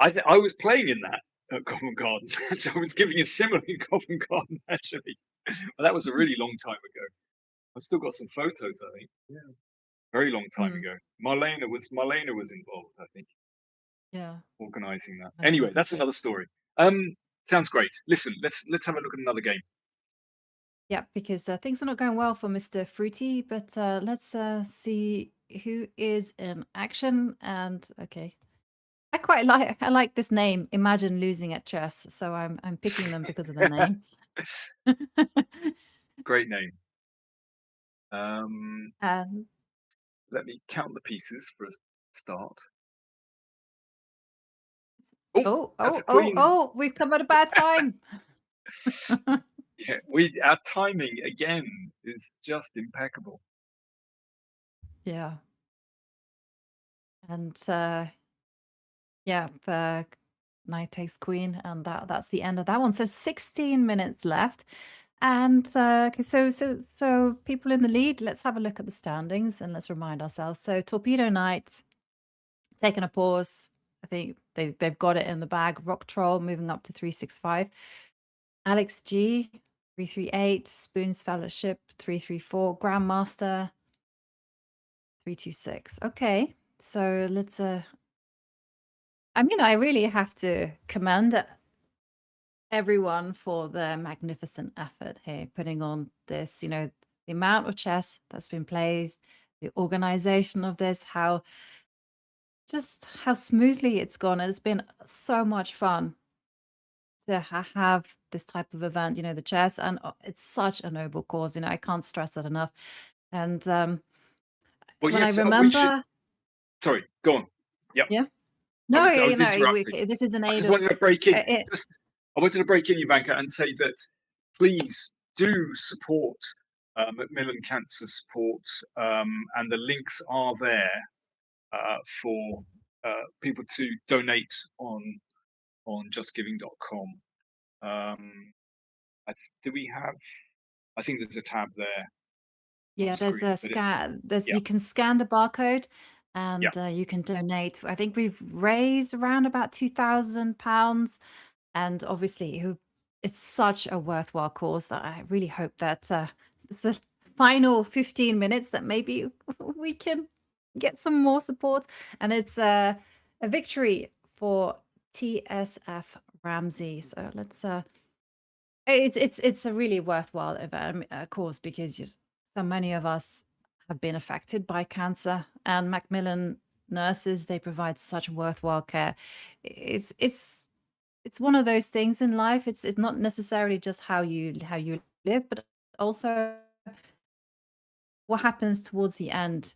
I was playing in that at Covent Garden. I was giving a similar in Covent Garden actually. But that was a really long time ago. I've still got some photos, I think. Yeah. Very long time Mm, ago. Marlena was involved, I think, yeah, organising that. I Anyway, think it that's another was. story. Sounds great. Listen, let's have a look at another game. Yeah, because things are not going well for Mr. Fruity, but let's see who is in action. And okay, I like this name. Imagine losing at chess, so I'm picking them because of the name. Great name. And Let me count the pieces for a start. That's a queen. we've come at a bad time. Yeah, our timing again is just impeccable. Yeah. And yeah, knight takes queen, and that's the end of that one. So 16 minutes left. And okay, so people in the lead, let's have a look at the standings and let's remind ourselves. So Torpedo Knight taking a pause. I think they've got it in the bag. Rock Troll moving up to 365. Alex G 338. Spoons Fellowship 334. Grandmaster 326. Okay, so let's. I mean, I really have to commend everyone for their magnificent effort here, putting on this. The amount of chess that's been played, the organization of this, how smoothly it's gone. It's been so much fun to have this type of event. The chess, and it's such a noble cause. I can't stress that enough. And Well, when I yes, we should. remember, Sorry, go on. Yep. yeah, I no, was interrupting. this is an I aid just of wanted to break in. it. I wanted to break in, Jovanka, and say that please do support Macmillan Cancer Support, and the links are there for people to donate on justgiving.com. Do we have? I think there's a tab there. Yeah, there's screen, a scan. yeah. You can scan the barcode, and Yeah. you can donate. I think we've raised around about £2,000, and obviously, it's such a worthwhile cause that I really hope that it's the final 15 minutes that maybe we can get some more support, and it's a victory for TSF Ramsey. So let's. It's a really worthwhile event, cause, because so many of us have been affected by cancer, and Macmillan nurses, they provide such worthwhile care. It's one of those things in life. It's not necessarily just how you live, but also what happens towards the end.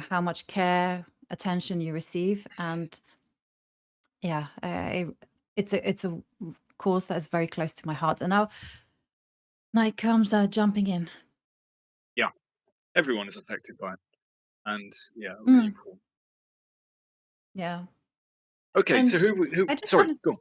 How much care, attention you receive, and yeah, it's a cause that is very close to my heart. And now night comes jumping in. Yeah, everyone is affected by it, and yeah, really important. Yeah. Okay, And so who? I just Sorry, wanted go on.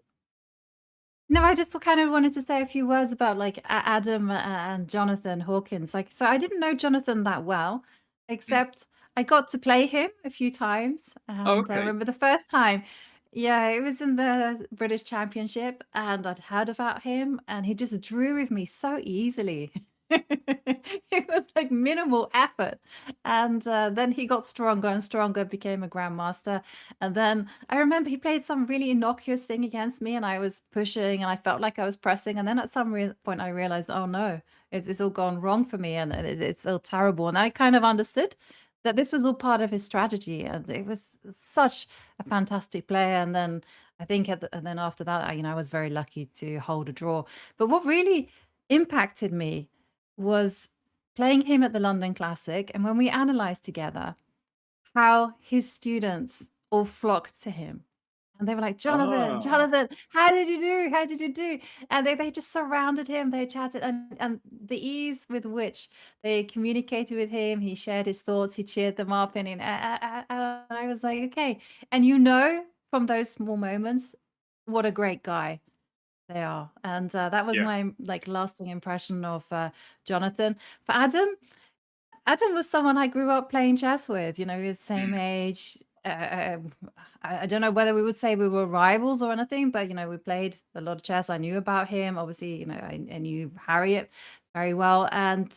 No, I just kind of wanted to say a few words about like Adam and Jonathan Hawkins. So I didn't know Jonathan that well, except I got to play him a few times. And I Okay. remember the first time, yeah, it was in the British Championship, and I'd heard about him, and he just drew with me so easily. It was like minimal effort. And then he got stronger and stronger, became a grandmaster. And then I remember he played some really innocuous thing against me, and I was pushing, and I felt like I was pressing. And then at some point I realized, oh no, it's all gone wrong for me, and it's all terrible. And I kind of understood that this was all part of his strategy, and it was such a fantastic player. And then I think and then after that, I was very lucky to hold a draw. But what really impacted me was playing him at the London Classic, and when we analyzed together how his students all flocked to him. And they were like, Jonathan, Jonathan, how did you do? How did you do? And they just surrounded him. They chatted, and the ease with which they communicated with him, he shared his thoughts, he cheered them up. And I was like, okay. And from those small moments, what a great guy they are. And that was my lasting impression of Jonathan. For Adam was someone I grew up playing chess with. He was the same age. I don't know whether we would say we were rivals or anything, but we played a lot of chess. I knew about him. Obviously, I knew Harriet very well. And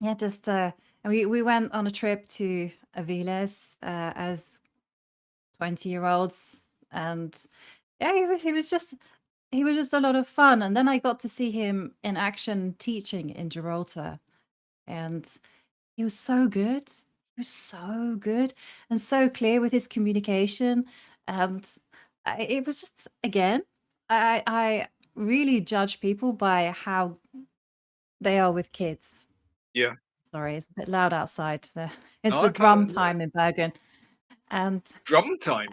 yeah, just and we went on a trip to Aviles as 20-year-olds, and yeah, he was just a lot of fun. And then I got to see him in action teaching in Gibraltar, and he was so good. He was so good and so clear with his communication. And it was just, again, I really judge people by how they are with kids. Yeah. Sorry, it's a bit loud outside. It's No, the I drum can't- time in Bergen. And Drum time.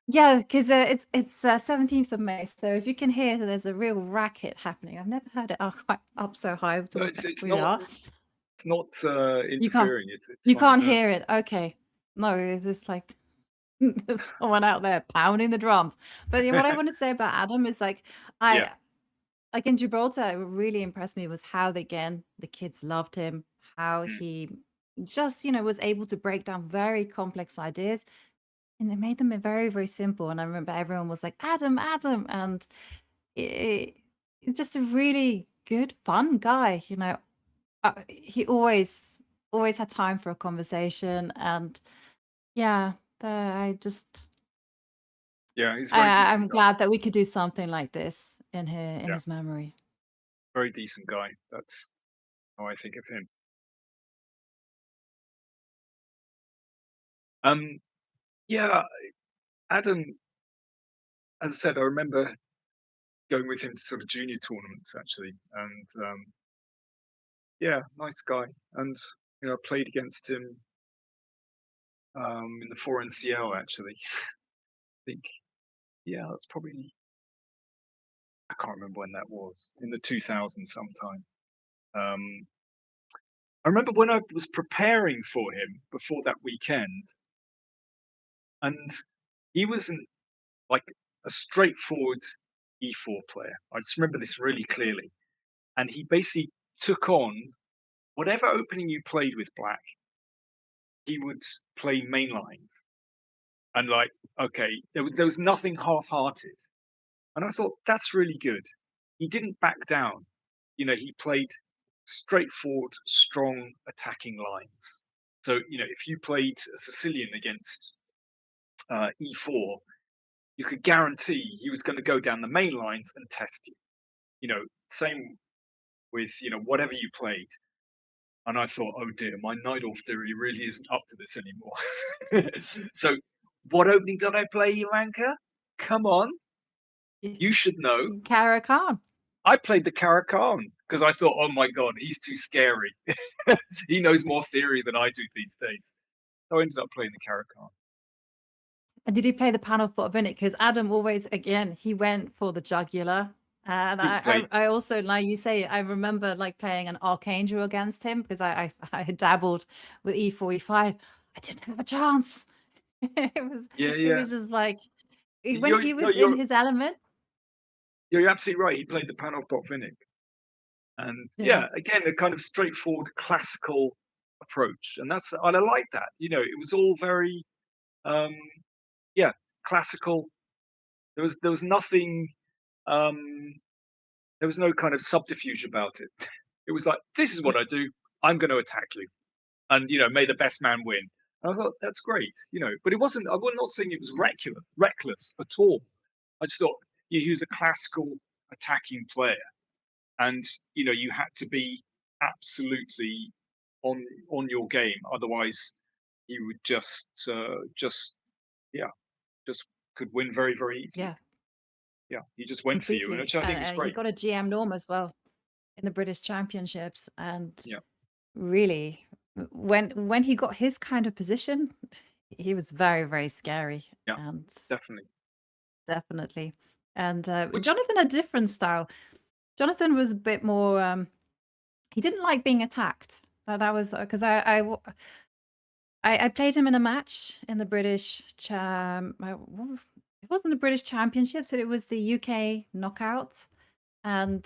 yeah, because it's 17th of May. So if you can hear that there's a real racket happening. I've never heard it quite up so high. No, it's We not. are. It's not interfering. It's You fine. can't hear it. Okay. No, it's like there's someone out there pounding the drums. But what I wanted to say about Adam is like like in Gibraltar, what really impressed me was how the kids loved him, how he just, was able to break down very complex ideas, and they made them very, very simple. And I remember everyone was like, Adam, Adam. And he's just a really good, fun guy, he always always had time for a conversation, and yeah, I just Yeah, he's a very decent I'm guy. glad that we could do something like this in Yeah. his memory. Very decent guy. That's how I think of him. Yeah, Adam, as I said, I remember going with him to sort of junior tournaments actually, and yeah, nice guy. And you know, I played against him in the 4NCL actually. I think, yeah, that's probably, I can't remember when that was, in the 2000s sometime. I remember when I was preparing for him before that weekend, and he wasn't like a straightforward E4 player. I just remember this really clearly. And he basically took on whatever opening you played with black, he would play main lines. And like, okay, there was nothing half-hearted. And I thought, that's really good. He didn't back down. You know, he played straightforward, strong attacking lines. So, you know, if you played a Sicilian against E4, you could guarantee he was going to go down the main lines and test you. You know, same with, you know, whatever you played. And I thought, oh dear, my Night-Off theory really isn't up to this anymore. So, what opening did I play, Jovanka? Come on, you should know. Caracan. I played the Caracan because I thought, oh my god, he's too scary. He knows more theory than I do these days. So I ended up playing the Caracan. And did you play the panel pot of it? Because Adam always, again, he went for the jugular. And I also, like you say, I remember like playing an Archangel against him because I had dabbled with E4, E5. I didn't have a chance. It was just like when he was in his element. You're absolutely right. He played the panel pot Finnick. And yeah, again, a kind of straightforward classical approach. And I like that. You know, it was all very classical. There was nothing there was no kind of subterfuge about it. It was like, this is what I do. I'm going to attack you. And, you know, may the best man win. And I thought, that's great, you know, but it wasn't, I'm not saying it was reckless at all. I just thought he was a classical attacking player. And, you know, you had to be absolutely on your game. Otherwise, you would just could win very, very easily. Yeah, he just went Completely. for you, which I think is great. He got a GM norm as well in the British Championships, and really, when he got his kind of position, he was very, very scary. Yeah, and definitely. And Jonathan had a different style. Jonathan was a bit more. He didn't like being attacked. That was because I played him in a match in the British. It wasn't the British Championships, but it was the UK knockout. And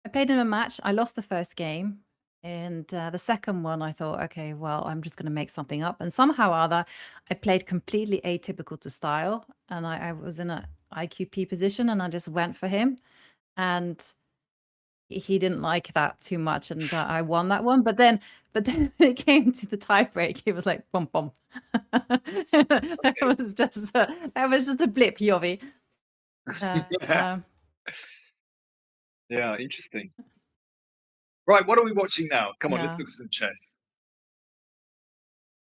I played him a match. I lost the first game. And the second one, I thought, okay, well, I'm just going to make something up. And somehow or other, I played completely atypical to style. And I was in an IQP position and I just went for him. And he didn't like that too much. And I won that one. But then when it came to the tiebreak, he was like, bum, bum. That was just a blip, Yovi. Yeah, interesting. Right, what are we watching now? Come on, let's look at some chess.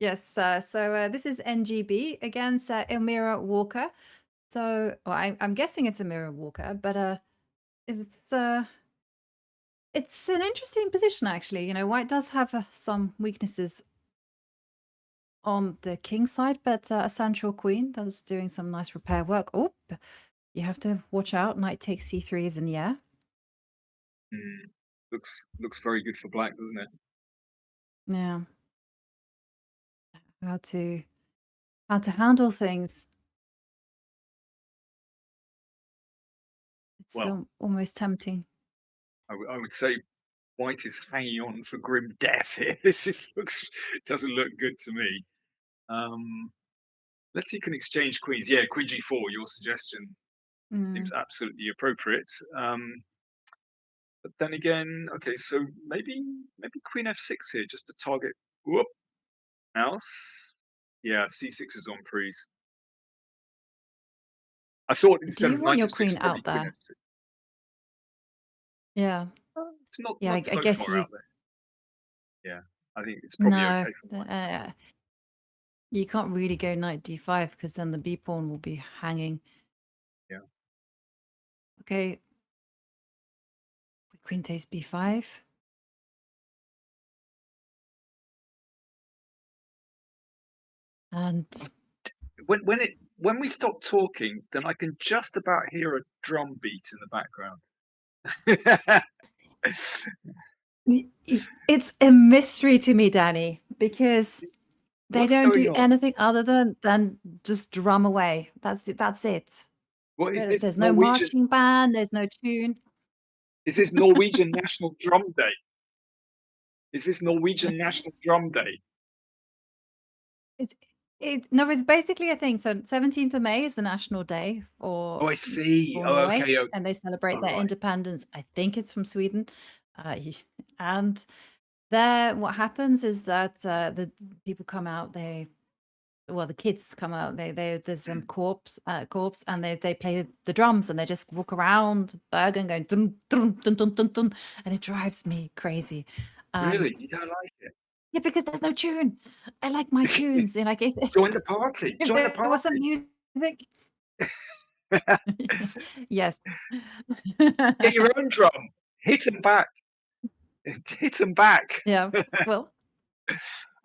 Yes, so this is NGB against Elmira Walker. So I'm guessing it's Elmira Walker, but it's an interesting position actually. You know, White does have some weaknesses on the king side, but a central queen that's doing some nice repair work. Oh, you have to watch out. Knight takes c3 is in the air. Looks very good for black, doesn't it? Yeah. How to handle things. It's almost tempting. I would say White is hanging on for grim death here. Doesn't look good to me. Let's see, can exchange queens. Yeah, queen g4. Your suggestion seems absolutely appropriate. But then again, okay, so maybe queen f6 here, just to target Whoop. Mouse. Yeah, c6 is on freeze. I thought Do instead you of want knight your f6, queen probably out queen there? f6. Yeah. It's not Yeah, I so guess far you. out there. Yeah, I think it's probably No, okay for white. you can't really go knight d5 because then the b pawn will be hanging. Yeah. Okay. Queen takes b5. And When we stop talking, then I can just about hear a drum beat in the background. it's a mystery to me, Danny, because they What's don't do going on? anything other than just drum away. That's it. What is this? There's no marching band. There's no tune. Is this Norwegian National Drum Day? Is this Norwegian National Drum Day? No, it's basically a thing. So 17th of May is the national day Oh, for I see. Oh, Norway, okay. and they celebrate their Right. independence. I think it's from Sweden, and there, what happens is that the people come out. The kids come out. There's some corps, and they play the drums, and they just walk around Bergen going dun dun dun dun dun dun, and it drives me crazy. Really? You don't like it? Yeah, because there's no tune. I like my tunes. And like if Join the party. if Join the there was some party. music. Yes. Get your own drum. Hit them back. Hit them back. Yeah. Well,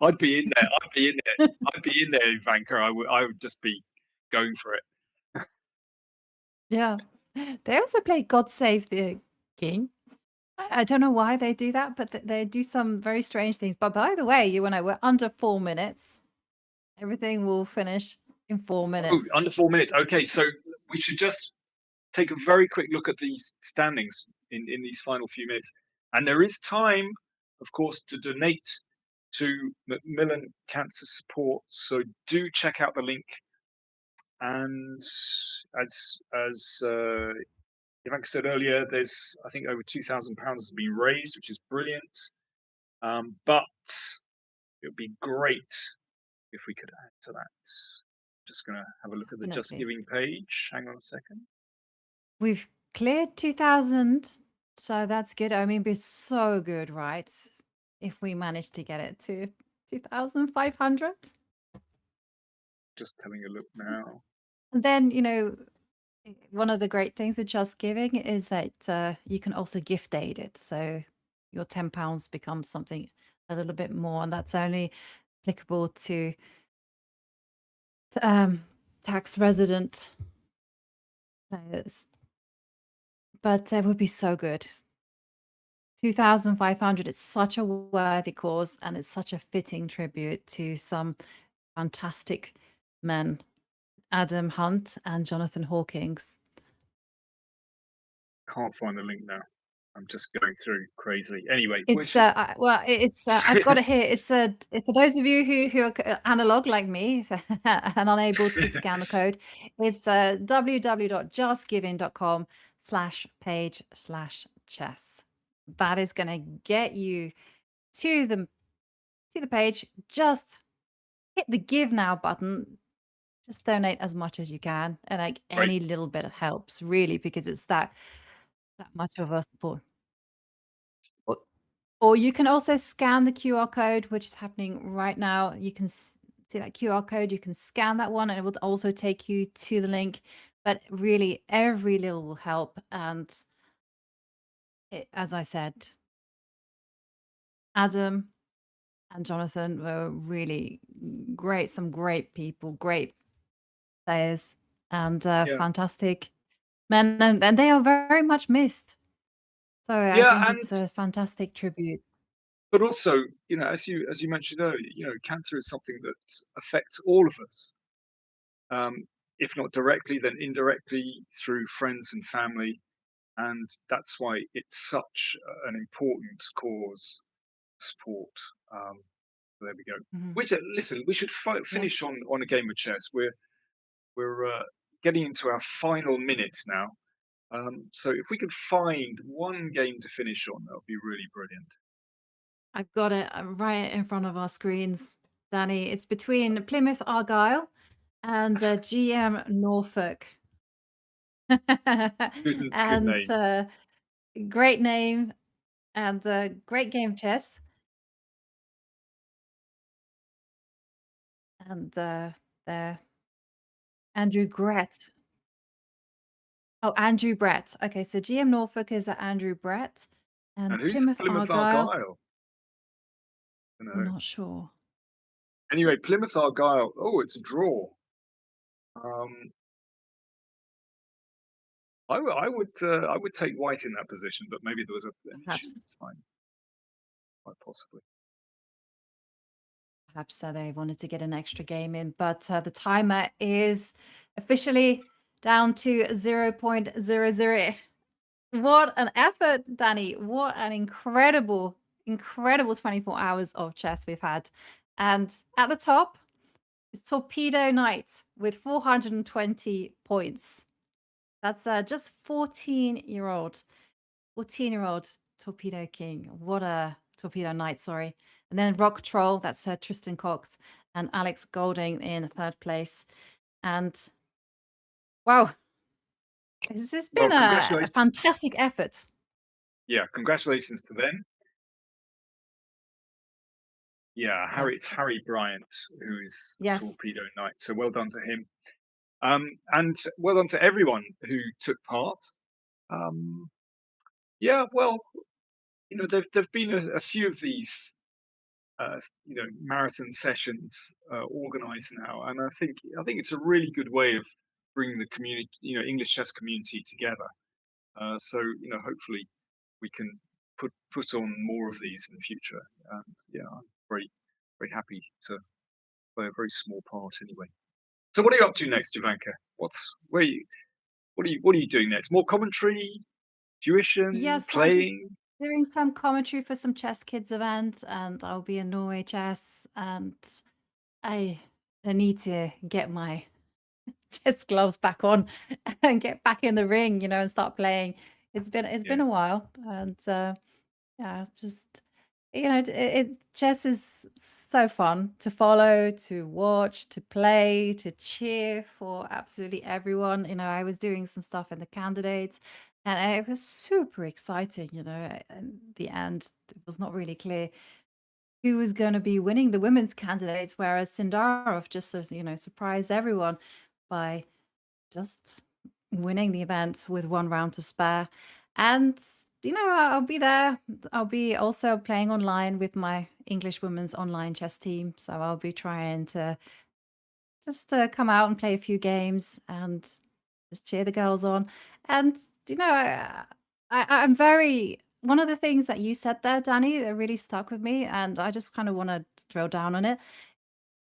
I'd be in there. I'd be in there. I'd be in there, Jovanka. I would just be going for it. yeah. They also play God Save the King. I don't know why they do that, but they do some very strange things. But by the way, you and I were under 4 minutes. Everything will finish in 4 Oh, minutes. under 4 minutes. Okay, so we should just take a very quick look at these standings in these final few minutes. And there is time, of course, to donate to Macmillan Cancer Support. So do check out the link. And as Jovanka said earlier, there's, I think, over £2,000 has been raised, which is brilliant. But it would be great if we could add to that. Just going to have a look at the Just Giving page. Hang on a second. We've cleared 2,000, so that's good. I mean, it'd be so good, right? If we manage to get it to 2,500. Just having a look now. And then, one of the great things with Just Giving is that you can also gift aid it. So your £10 becomes something a little bit more, and that's only applicable to tax resident players. But it would be so good. 2,500. It's such a worthy cause, and it's such a fitting tribute to some fantastic men, Adam Hunt and Jonathan Hawkins. Can't find the link now. I'm just going through crazily. Anyway, It's I've got it here. It's for those of you who are analog like me and unable to scan the code. It's www.justgiving.com/page/chess. That is going to get you to the page. Just hit the give now button. Just donate as much as you can, and like any little bit helps really, because it's that much of a support. Or you can also scan the QR code, which is happening right now. You can see that QR code. You can scan that one, and it will also take you to the link. But really, every little will help. And as I said, Adam and Jonathan were really great. Some great people, great players, and fantastic men. And they are very much missed. So I think it's a fantastic tribute. But also, as you mentioned earlier, cancer is something that affects all of us. If not directly, then indirectly through friends and family. And that's why it's such an important cause support. There we go. Which, listen, we should finish on a game of chess. We're getting into our final minutes now. So if we could find one game to finish on, that would be really brilliant. I've got it right in front of our screens, Danny. It's between Plymouth Argyle and GM Norfolk. Good And name. great name and great game of chess. And there, Andrew Brett. Oh, Andrew Brett. Okay, so GM Norfolk is Andrew Brett, And and who's Plymouth Plymouth Argyle. Argyle? I don't I'm know. not sure. Anyway, Plymouth Argyle. Oh, it's a draw. I would take white in that position, but maybe there was an issue. Perhaps, It's fine, quite possibly. perhaps they wanted to get an extra game in, but the timer is officially down to 0.00. What an effort, Danny. What an incredible 24 hours of chess we've had. And at the top is Torpedo Knight with 420 points. That's just 14-year-old Torpedo King. What a Torpedo Knight, sorry. And then Rock Troll, that's Tristan Cox, and Alex Golding in third place. And wow, this has been a fantastic effort. Yeah, congratulations to them. Yeah, it's Harry Bryant, who's Torpedo Knight. So well done to him. And well done to everyone who took part. Yeah, well, there've been a few of these marathon sessions organized now, and I think it's a really good way of bringing the community, English chess community together. So hopefully we can put on more of these in the future. And yeah, I'm very happy to play a very small part anyway. So what are you up to next, Jovanka? What are you doing next? More commentary, tuition, Yes, playing? Doing some commentary for some Chess Kids events, and I'll be in Norway Chess, and I need to get my chess gloves back on and get back in the ring, and start playing. It's been a while, and yeah, just chess is so fun to follow, to watch, to play, to cheer for absolutely everyone. I was doing some stuff in the candidates, and it was super exciting. In the end, it was not really clear who was going to be winning the women's candidates, whereas Sindarov just surprised everyone by just winning the event with one round to spare. And I'll be there. I'll be also playing online with my English women's online chess team, so I'll be trying to just come out and play a few games and just cheer the girls on. And I'm very, one of the things that you said there, Danny, that really stuck with me, and I just kind of want to drill down on it.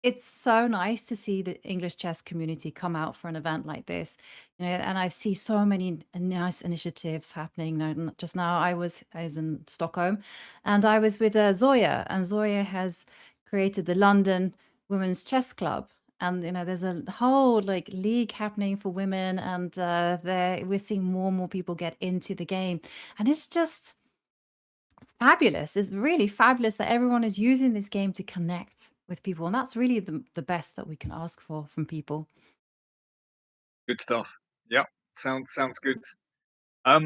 It's so nice to see the English chess community come out for an event like this, and I see so many nice initiatives happening. Just now, I was in Stockholm, and I was with Zoya, and Zoya has created the London Women's Chess Club, and there's a whole league happening for women, and we're seeing more and more people get into the game, and it's fabulous. It's really fabulous that everyone is using this game to connect with people, and that's really the best that we can ask for from people. Good stuff. Yeah, sounds good. Are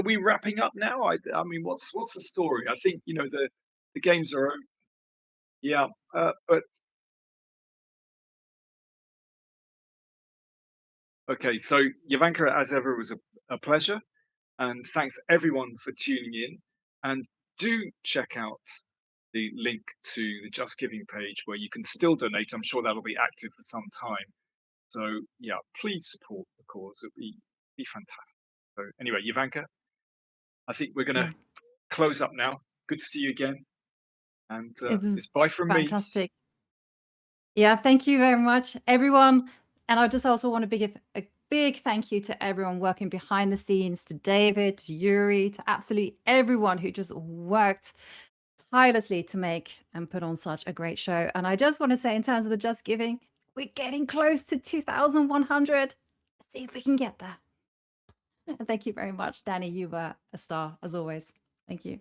we wrapping up now? I mean, what's the story? I think the games are over. Yeah, but okay. So Jovanka, as ever, was a pleasure, and thanks everyone for tuning in. And do check out the link to the Just Giving page where you can still donate. I'm sure that'll be active for some time. So yeah, please support the cause. It'd be fantastic. So anyway, Jovanka, I think we're gonna close up now. Good to see you again. And it's bye from me. Fantastic. Yeah, thank you very much, everyone. And I just also want to give a big thank you to everyone working behind the scenes, to David, to Yuri, to absolutely everyone who just worked tirelessly to make and put on such a great show. And I just want to say, in terms of the Just Giving, we're getting close to 2,100. Let's see if we can get there. And thank you very much, Danny. You were a star, as always. Thank you.